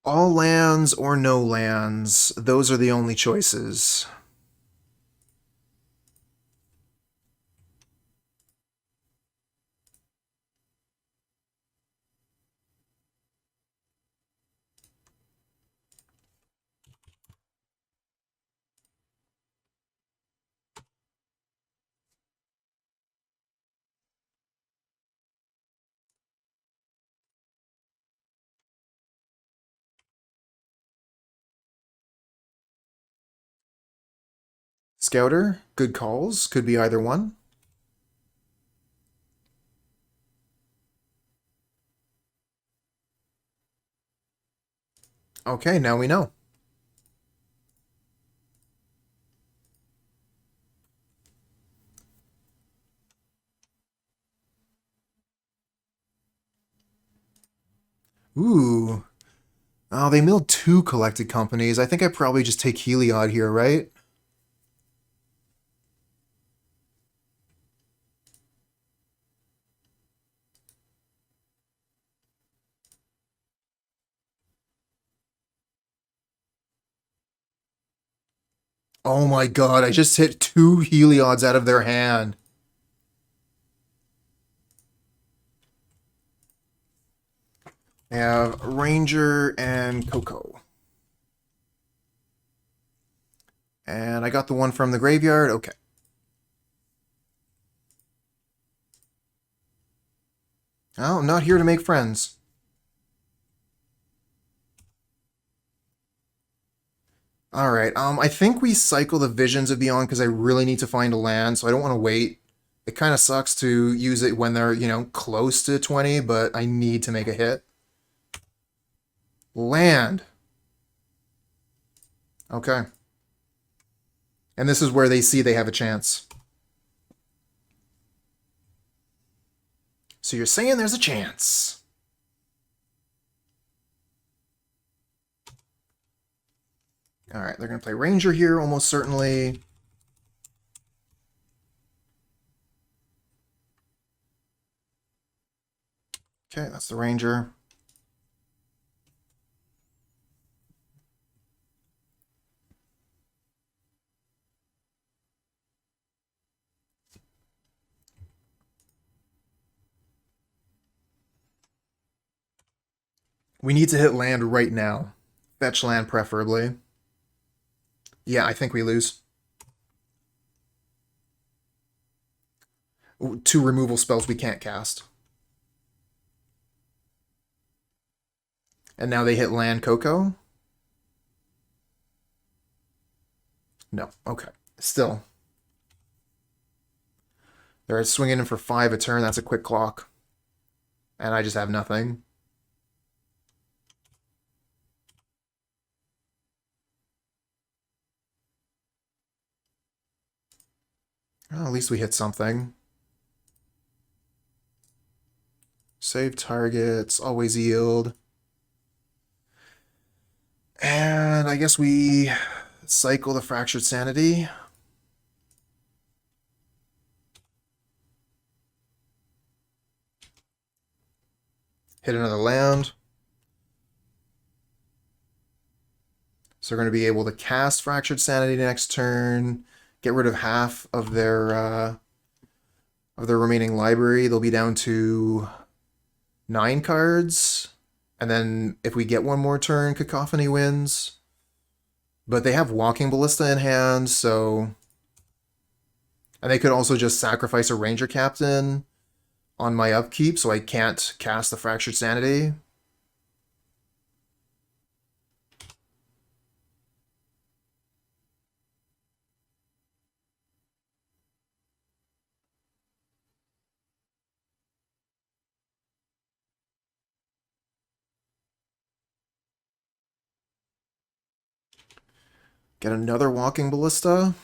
All lands or no lands, those are the only choices. Scouter, good calls, could be either one. Okay, now we know. Ooh. Oh, they milled two collected companies. I think I probably just take Heliod here, right? Oh my god, I just hit two Heliods out of their hand. I have Ranger and Coco. And I got the one from the graveyard. Okay. Oh, I'm not here to make friends. Alright, I think we cycle the Visions of Beyond because I really need to find a land, so I don't want to wait. It kind of sucks to use it when they're, close to 20, but I need to make a hit. Land. Okay. And this is where they see they have a chance. So you're saying there's a chance. Alright, they're going to play Ranger here, almost certainly. Okay, that's the Ranger. We need to hit land right now. Fetch land, preferably. Yeah, I think we lose. Two removal spells we can't cast. And now they hit land Coco? No. Okay. Still. They're swinging in for 5 a turn. That's a quick clock. And I just have nothing. Well, at least we hit something. Save targets. Always yield. And I guess we cycle the Fractured Sanity. Hit another land. So they're going to be able to cast Fractured Sanity next turn, get rid of half of their remaining library. They'll be down to 9 cards. And then if we get one more turn, Cacophony wins. But they have Walking Ballista in hand, so... And they could also just sacrifice a Ranger Captain on my upkeep, so I can't cast the Fractured Sanity. Get another Walking Ballista.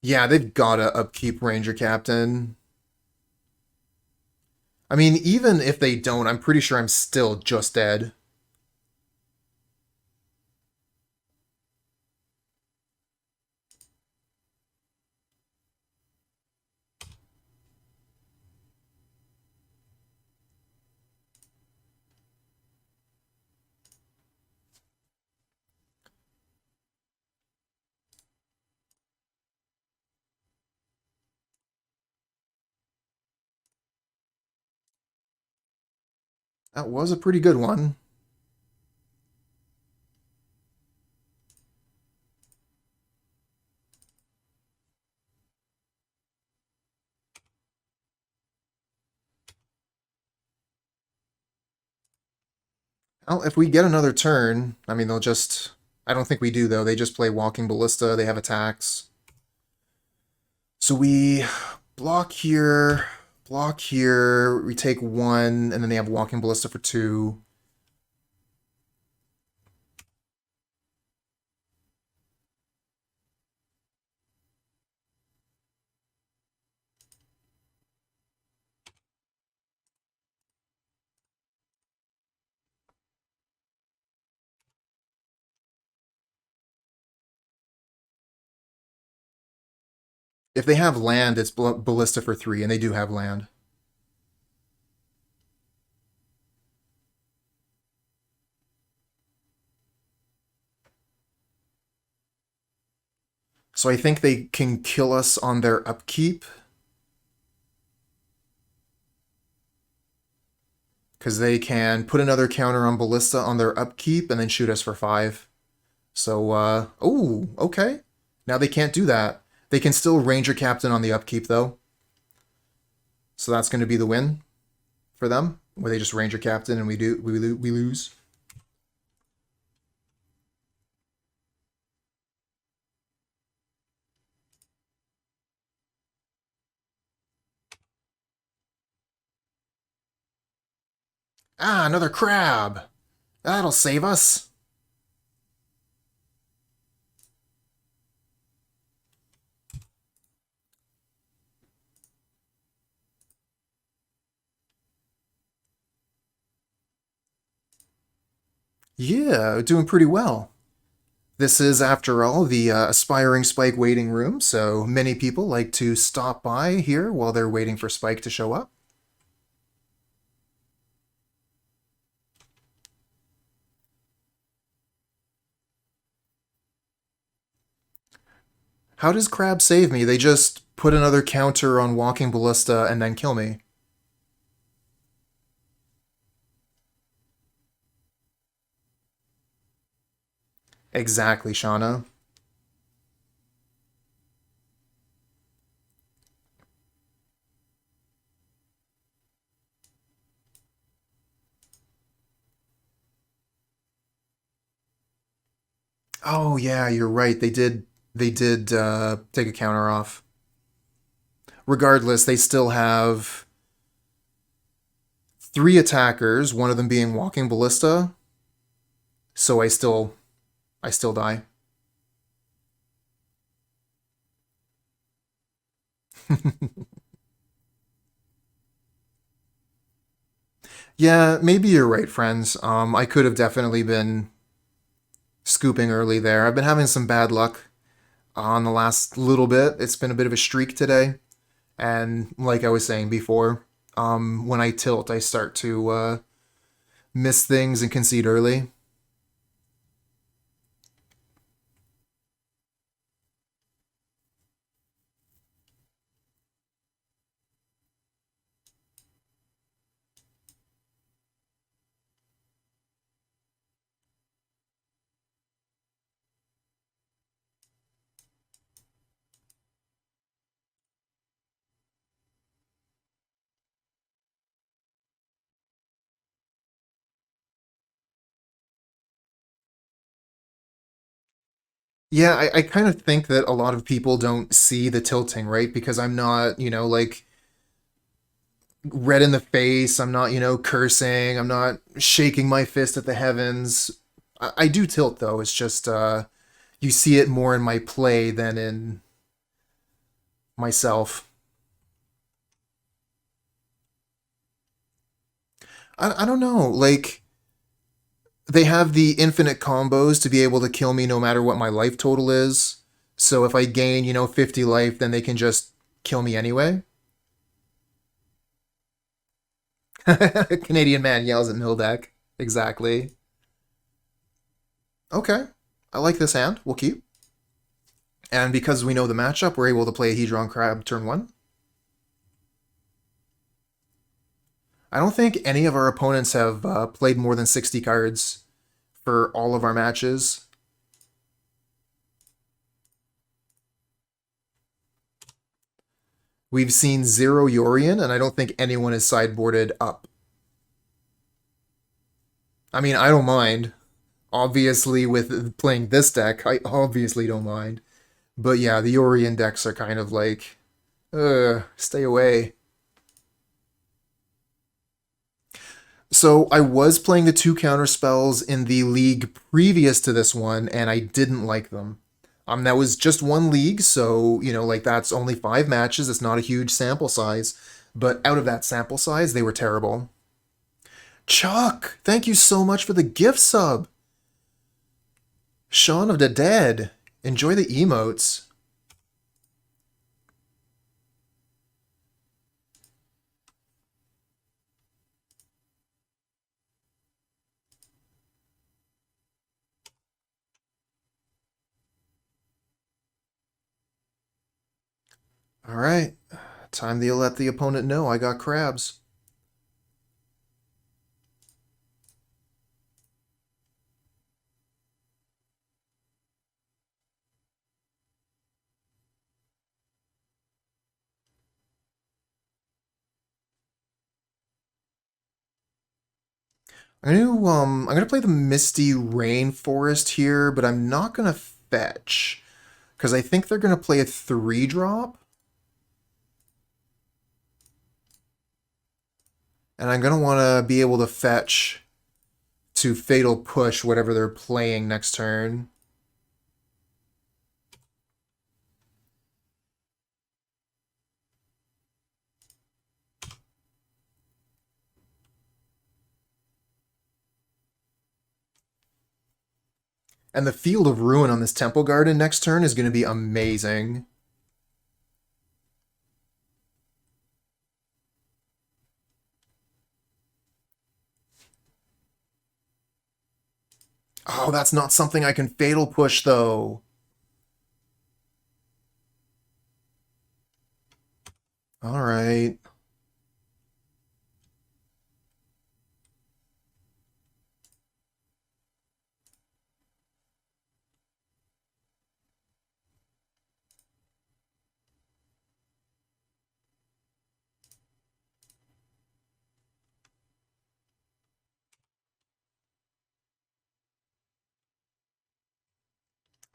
Yeah, they've gotta upkeep Ranger Captain. I mean, even if they don't, I'm pretty sure I'm still just dead. That was a pretty good one. Well, if we get another turn, I mean, they'll just... I don't think we do, though. They just play Walking Ballista. They have attacks. So we block here, we take one, and then they have Walking Ballista for two. If they have land, it's Ballista for three, and they do have land. So I think they can kill us on their upkeep. Because they can put another counter on Ballista on their upkeep and then shoot us for five. So, oh, okay. Now they can't do that. They can still Ranger Captain on the upkeep, though. So that's going to be the win for them, where they just Ranger Captain and we lose. Ah, another crab! That'll save us! Yeah, doing pretty well. This is, after all, the Aspiring Spike waiting room, so many people like to stop by here while they're waiting for Spike to show up. How does Crab save me? They just put another counter on Walking Ballista and then kill me. Exactly, Shauna. Oh yeah, you're right. They did take a counter off. Regardless, they still have three attackers, one of them being Walking Ballista. So I still die. Yeah, maybe you're right, friends. I could have definitely been scooping early there. I've been having some bad luck on the last little bit. It's been a bit of a streak today. And like I was saying before, when I tilt, I start to miss things and concede early. Yeah, I kind of think that a lot of people don't see the tilting, right? Because I'm not, like red in the face. I'm not, cursing. I'm not shaking my fist at the heavens. I do tilt though. It's just you see it more in my play than in myself. I don't know. Like they have the infinite combos to be able to kill me no matter what my life total is. So if I gain, 50 life, then they can just kill me anyway. Canadian man yells at Mildek. Exactly. Okay. I like this hand. We'll keep. And because we know the matchup, we're able to play a Hedron Crab turn one. I don't think any of our opponents have played more than 60 cards for all of our matches. We've seen 0 Yorion, and I don't think anyone is sideboarded up. I mean, I don't mind. Obviously, with playing this deck, I obviously don't mind. But yeah, the Yorion decks are kind of like, stay away. So I was playing the 2 counter spells in the league previous to this one, and I didn't like them. That was just one league, so like that's only 5 matches. It's not a huge sample size, but out of that sample size, they were terrible. Chuck, thank you so much for the gift sub. Shaun of the Dead, enjoy the emotes. All right, time to let the opponent know I got crabs. I'm gonna play the Misty Rainforest here, but I'm not gonna fetch because I think they're gonna play a 3-drop, and I'm gonna want to be able to fetch to Fatal Push whatever they're playing next turn. And the Field of Ruin on this Temple Garden next turn is going to be amazing. Oh, that's not something I can Fatal Push, though. All right.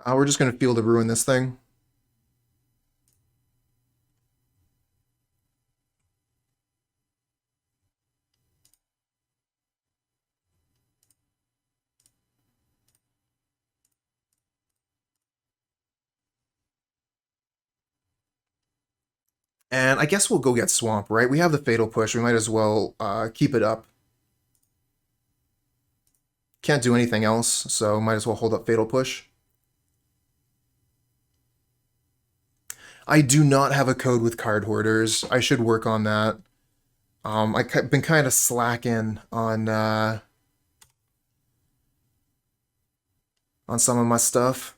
We're just going to Field of Ruin this thing. And I guess we'll go get Swamp, right? We have the Fatal Push. We might as well keep it up. Can't do anything else, so might as well hold up Fatal Push. I do not have a code with card hoarders. I should work on that. I've been kind of slacking on some of my stuff.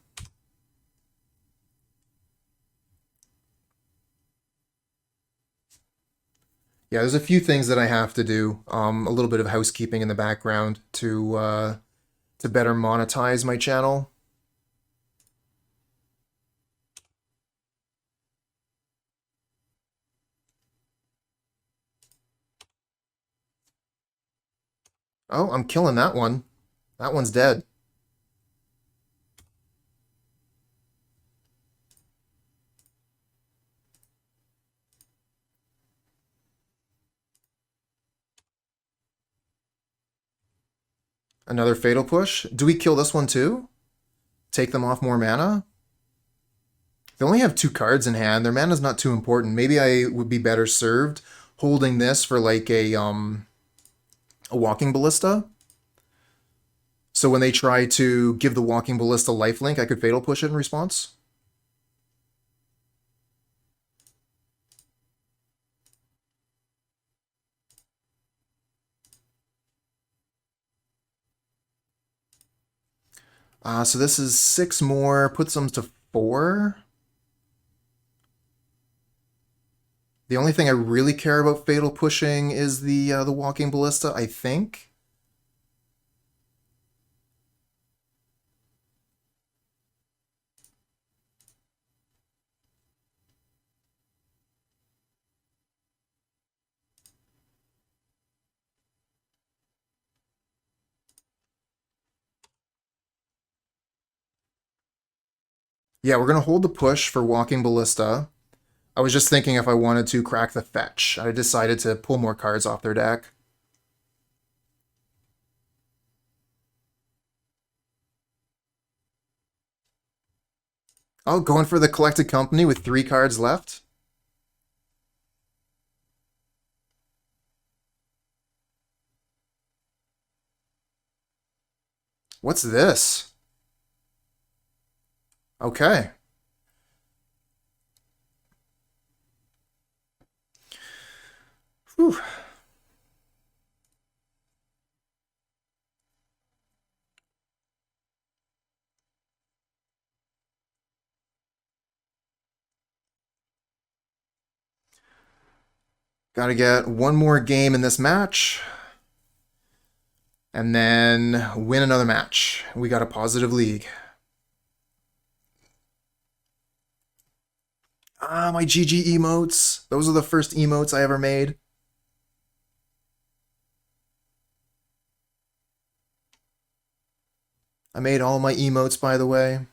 Yeah, there's a few things that I have to do. A little bit of housekeeping in the background to better monetize my channel. Oh, I'm killing that one. That one's dead. Another Fatal Push. Do we kill this one too? Take them off more mana? They only have 2 cards in hand. Their mana's not too important. Maybe I would be better served holding this for like a Walking Ballista. So when they try to give the Walking Ballista lifelink, I could Fatal Push it in response. So this is 6 more, puts them to 4. The only thing I really care about Fatal Pushing is the Walking Ballista, I think. Yeah, we're going to hold the push for Walking Ballista. I was just thinking if I wanted to crack the fetch. I decided to pull more cards off their deck. Oh, going for the Collected Company with 3 cards left? What's this? Okay. Whew. Gotta get one more game in this match. And then win another match. We got a positive league. Ah, my GG emotes. Those are the first emotes I ever made. I made all my emotes, by the way.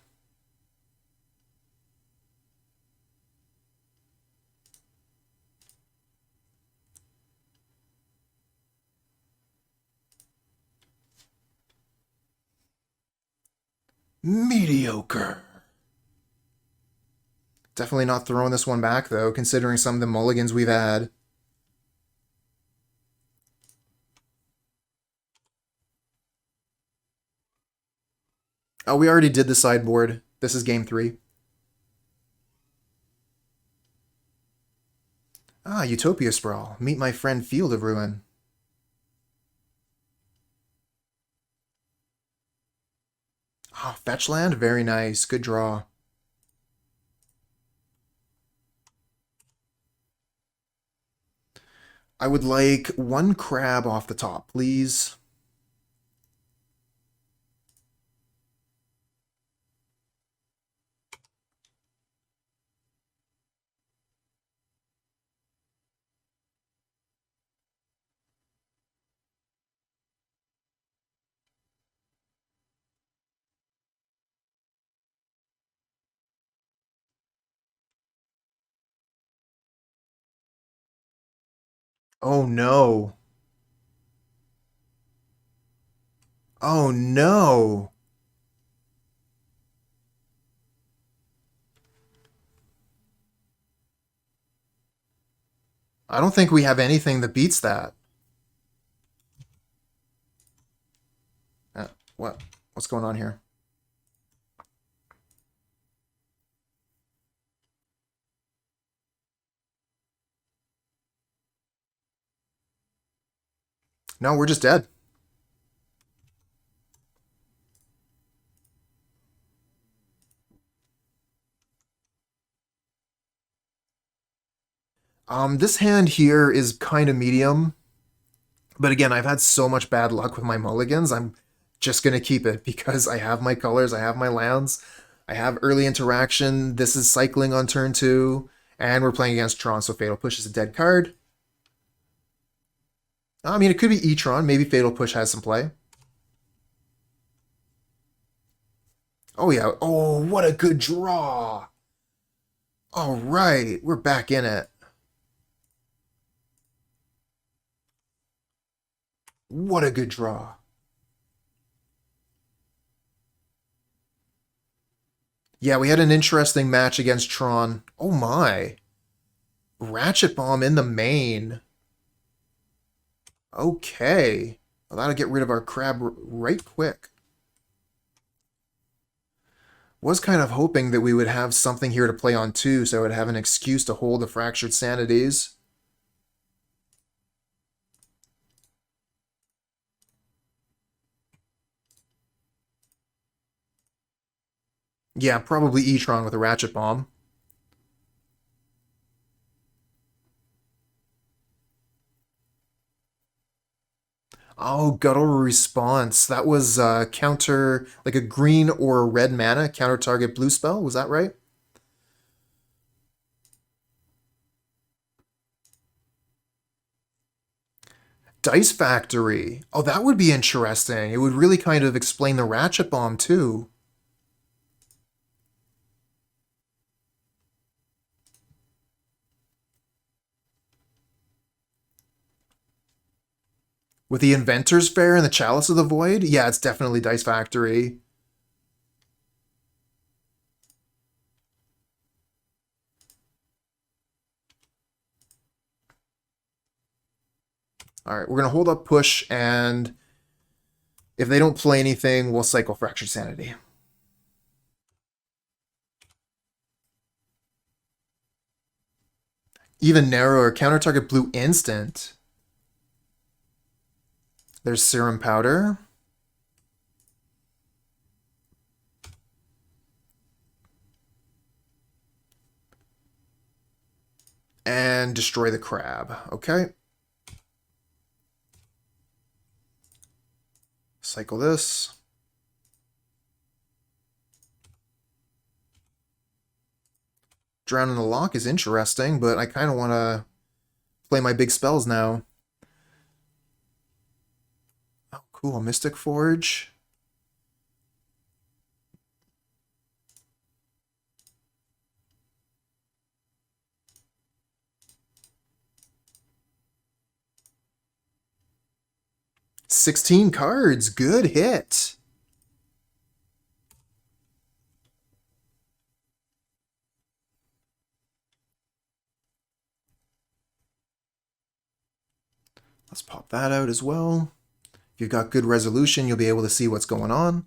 Mediocre. Definitely not throwing this one back, though, considering some of the mulligans we've had. Oh, we already did the sideboard. This is game 3. Ah, Utopia Sprawl. Meet my friend Field of Ruin. Ah, fetch land? Very nice. Good draw. I would like 1 crab off the top, please. Oh no. Oh no. I don't think we have anything that beats that. What? What's going on here? No, we're just dead. This hand here is kind of medium. But again, I've had so much bad luck with my mulligans, I'm just going to keep it because I have my colors, I have my lands, I have early interaction, this is cycling on turn 2, and we're playing against Tron, so Fatal Push is a dead card. I mean, it could be E-Tron, maybe Fatal Push has some play. Oh yeah, oh, what a good draw! All right, we're back in it. What a good draw. Yeah, we had an interesting match against Tron. Oh my. Ratchet Bomb in the main. Okay. Well, that'll get rid of our crab right quick. Was kind of hoping that we would have something here to play on too, so I would have an excuse to hold the Fractured Sanities. Yeah, probably E-Tron with a Ratchet Bomb. Oh, Guttural Response. That was counter, like a green or a red mana, counter target blue spell. Was that right? Dice Factory. Oh, that would be interesting. It would really kind of explain the Ratchet Bomb, too. With the Inventor's Fair and the Chalice of the Void? Yeah, it's definitely Dice Factory. Alright, we're going to hold up push, and if they don't play anything, we'll cycle Fractured Sanity. Even narrower, counter target blue instant. There's Serum Powder. And destroy the crab. Okay. Cycle this. Drown in the Loch is interesting, but I kind of want to play my big spells now. Oh, cool. Mystic Forge. $16 cards. Good hit. Let's pop that out as well. If you've got good resolution, you'll be able to see what's going on.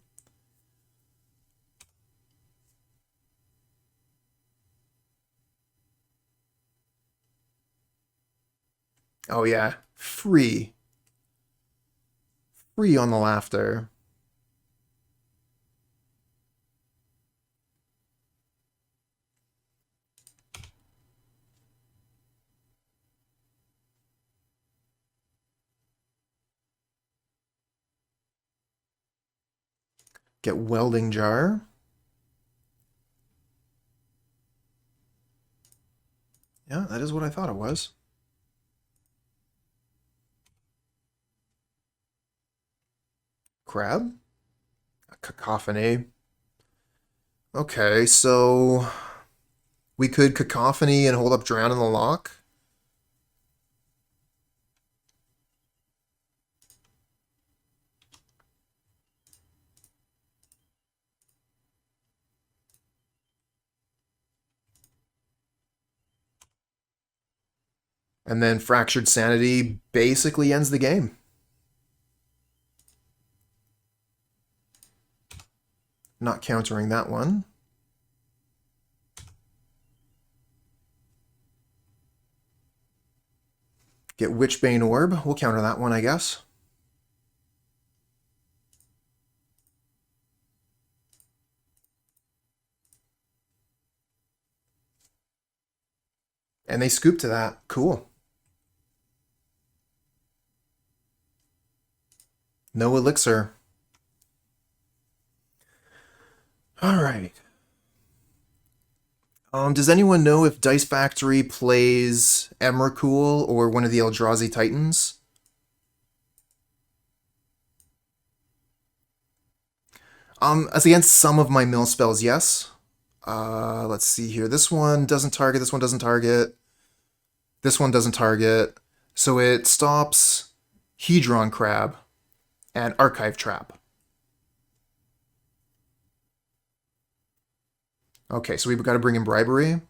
Oh yeah, free. Free on the laughter. Get Welding Jar. Yeah, that is what I thought it was. Crab? A Cacophony. Okay, so we could Cacophony and hold up Drown in the Loch. And then Fractured Sanity basically ends the game. Not countering that one. Get Witchbane Orb. We'll counter that one, I guess. And they scoop to that. Cool. No elixir. All right. Does anyone know if Dice Factory plays Emrakul or one of the Eldrazi Titans? As against some of my mill spells, yes. Let's see here. This one doesn't target. This one doesn't target. This one doesn't target. So it stops Hedron Crab and Archive Trap. Okay, so we've got to bring in Bribery.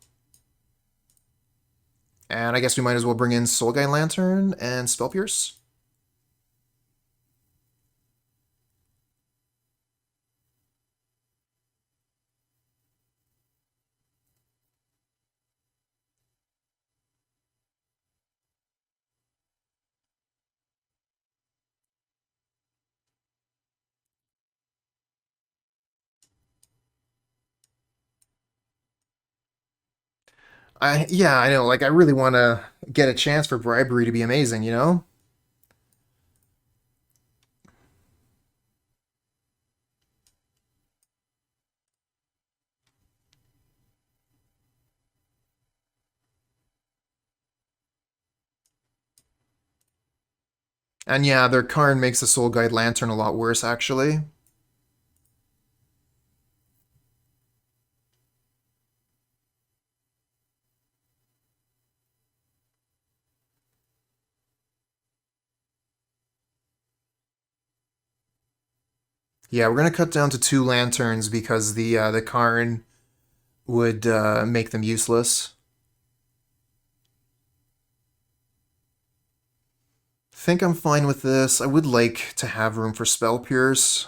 And I guess we might as well bring in Soul Guide Lantern and Spell Pierce. Yeah, I know. Like, I really want to get a chance for Bribery to be amazing, you know? And yeah, their Karn makes the Soul Guide Lantern a lot worse, actually. Yeah, we're gonna cut down to 2 lanterns because the Karn would make them useless. Think I'm fine with this. I would like to have room for Spell Pierce.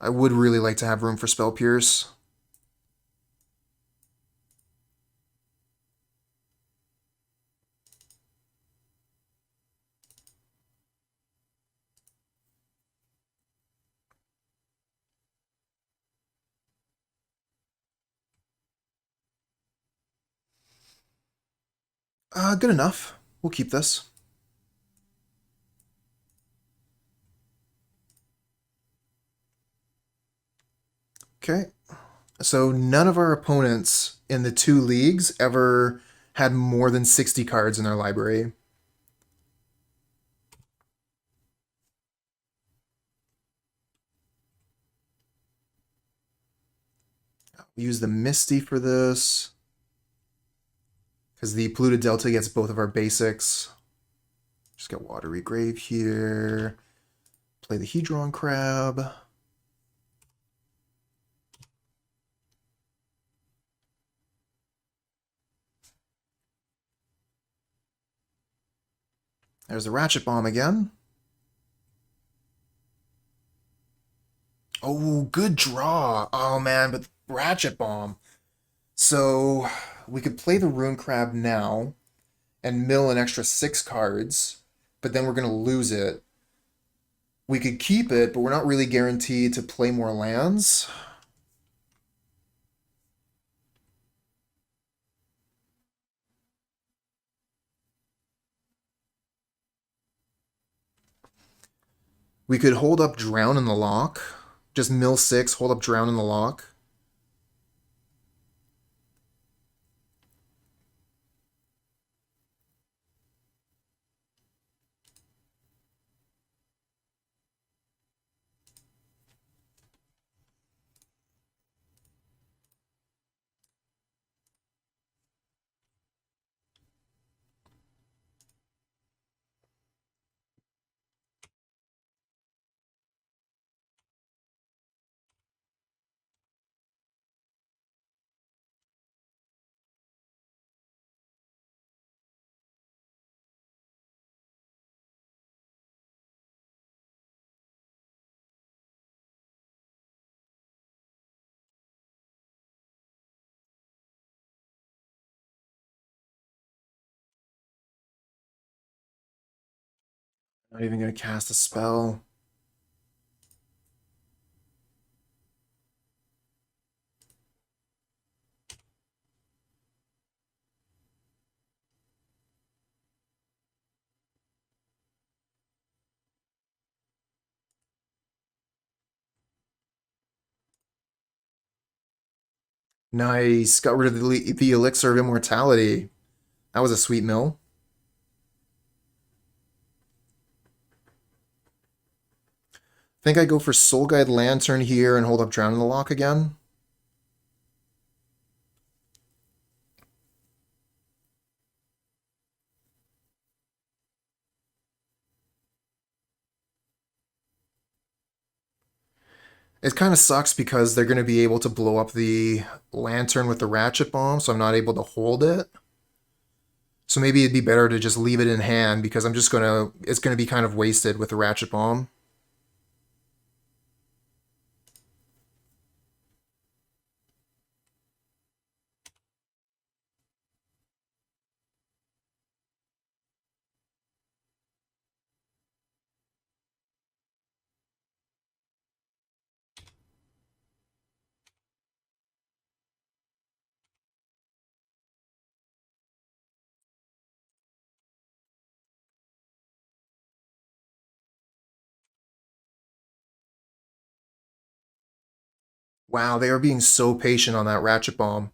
I would really like to have room for Spell Pierce. Good enough. We'll keep this. Okay. So none of our opponents in the 2 leagues ever had more than 60 cards in their library. We use the Misty for this because the Polluted Delta gets both of our basics. Just get Watery Grave here. Play the Hedron Crab. There's the Ratchet Bomb again. Oh, good draw. Oh man, but Ratchet Bomb. So we could play the Rune Crab now and mill an extra 6 cards, but then we're going to lose it. We could keep it, but we're not really guaranteed to play more lands. We could hold up Drown in the Loch. Just mill 6, hold up Drown in the Loch. Not even going to cast a spell. Nice. Got rid of the Elixir of Immortality. That was a sweet mill. Think I go for Soul Guide Lantern here and hold up Drown in the Loch again. It kind of sucks because they're going to be able to blow up the lantern with the ratchet bomb, so I'm not able to hold it. So maybe it'd be better to just leave it in hand because it's gonna be kind of wasted with the ratchet bomb. Wow, they are being so patient on that ratchet bomb.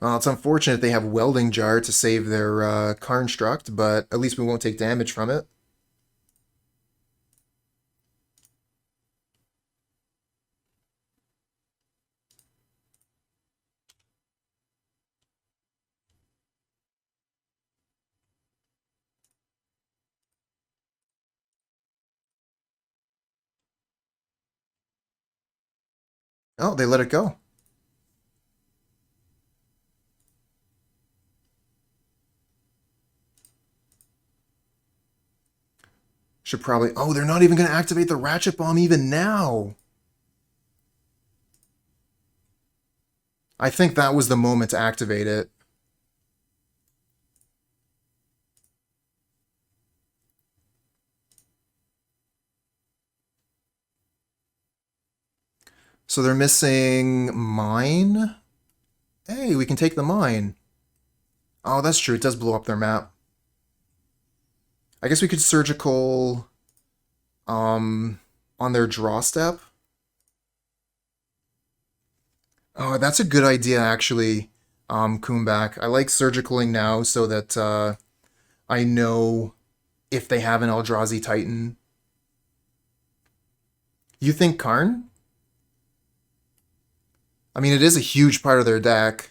Well, it's unfortunate they have Welding Jar to save their Karnstruct, but at least we won't take damage from it. Oh, they let it go. Should probably... Oh, they're not even going to activate the ratchet bomb even now. I think that was the moment to activate it. So they're missing mine. Hey, we can take the mine. Oh, that's true. It does blow up their map. I guess we could surgical on their draw step. Oh, that's a good idea actually, Kumbak. I like surgicaling now so that I know if they have an Eldrazi Titan. You think Karn? I mean, it is a huge part of their deck.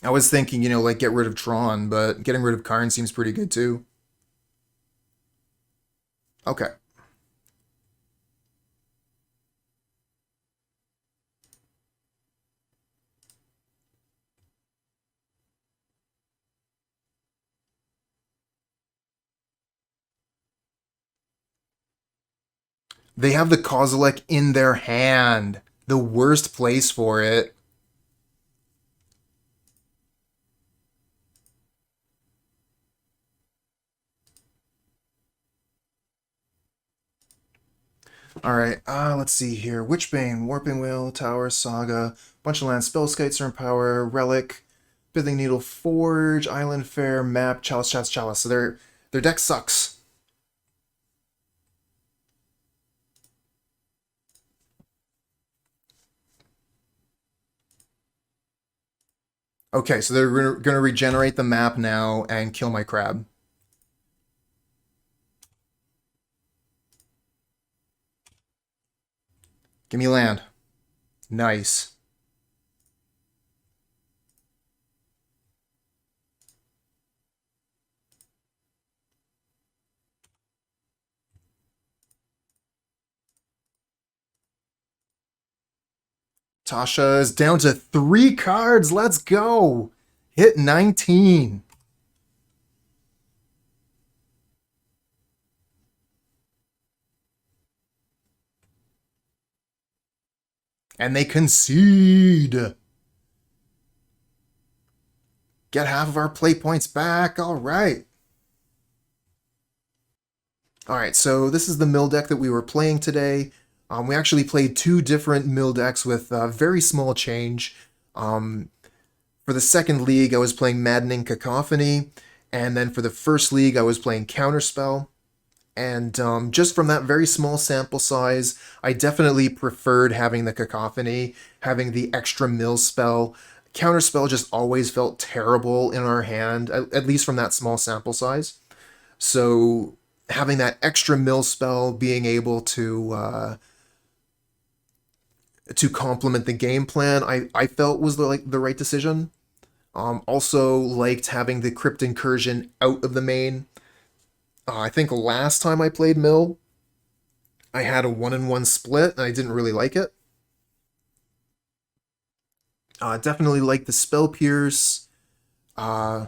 I was thinking, like get rid of Tron, but getting rid of Karn seems pretty good too. Okay. They have the Kozilek in their hand. The worst place for it. Alright, let's see here. Witchbane, Warping Wheel, Tower, Saga, bunch of land, Spellskites are in power, Relic, Bithing Needle, Forge, Island Fair, Map, Chalice, Chalice, Chalice. So their deck sucks. Okay, so they're going to regenerate the map now and kill my crab. Give me land. Nice. Tasha is down to 3 cards. Let's go. Hit 19. And they concede. Get half of our play points back. All right. All right, so this is the mill deck that we were playing today. We actually played 2 different mill decks with very small change. For the second league, I was playing Maddening Cacophony, and then for the first league, I was playing Counterspell. And just from that very small sample size, I definitely preferred having the Cacophony, having the extra mill spell. Counterspell just always felt terrible in our hand, at least from that small sample size. So having that extra mill spell, being able to complement the game plan, I felt was the right decision. Also liked having the Crypt Incursion out of the main. I think last time I played Mill, I had a 1-in-1 split, and I didn't really like it. Definitely like the Spell Pierce. Uh,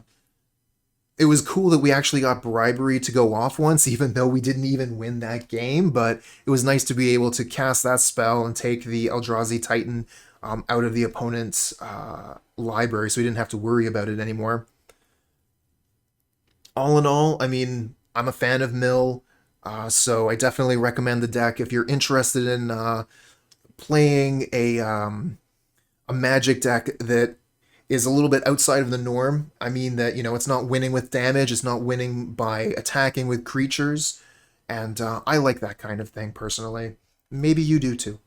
it was cool that we actually got Bribery to go off once, even though we didn't even win that game. But it was nice to be able to cast that spell and take the Eldrazi Titan out of the opponent's library, so we didn't have to worry about it anymore. All in all, I mean, I'm a fan of Mill, so I definitely recommend the deck if you're interested in playing a Magic deck that is a little bit outside of the norm. I mean that, it's not winning with damage, it's not winning by attacking with creatures, and I like that kind of thing personally. Maybe you do too.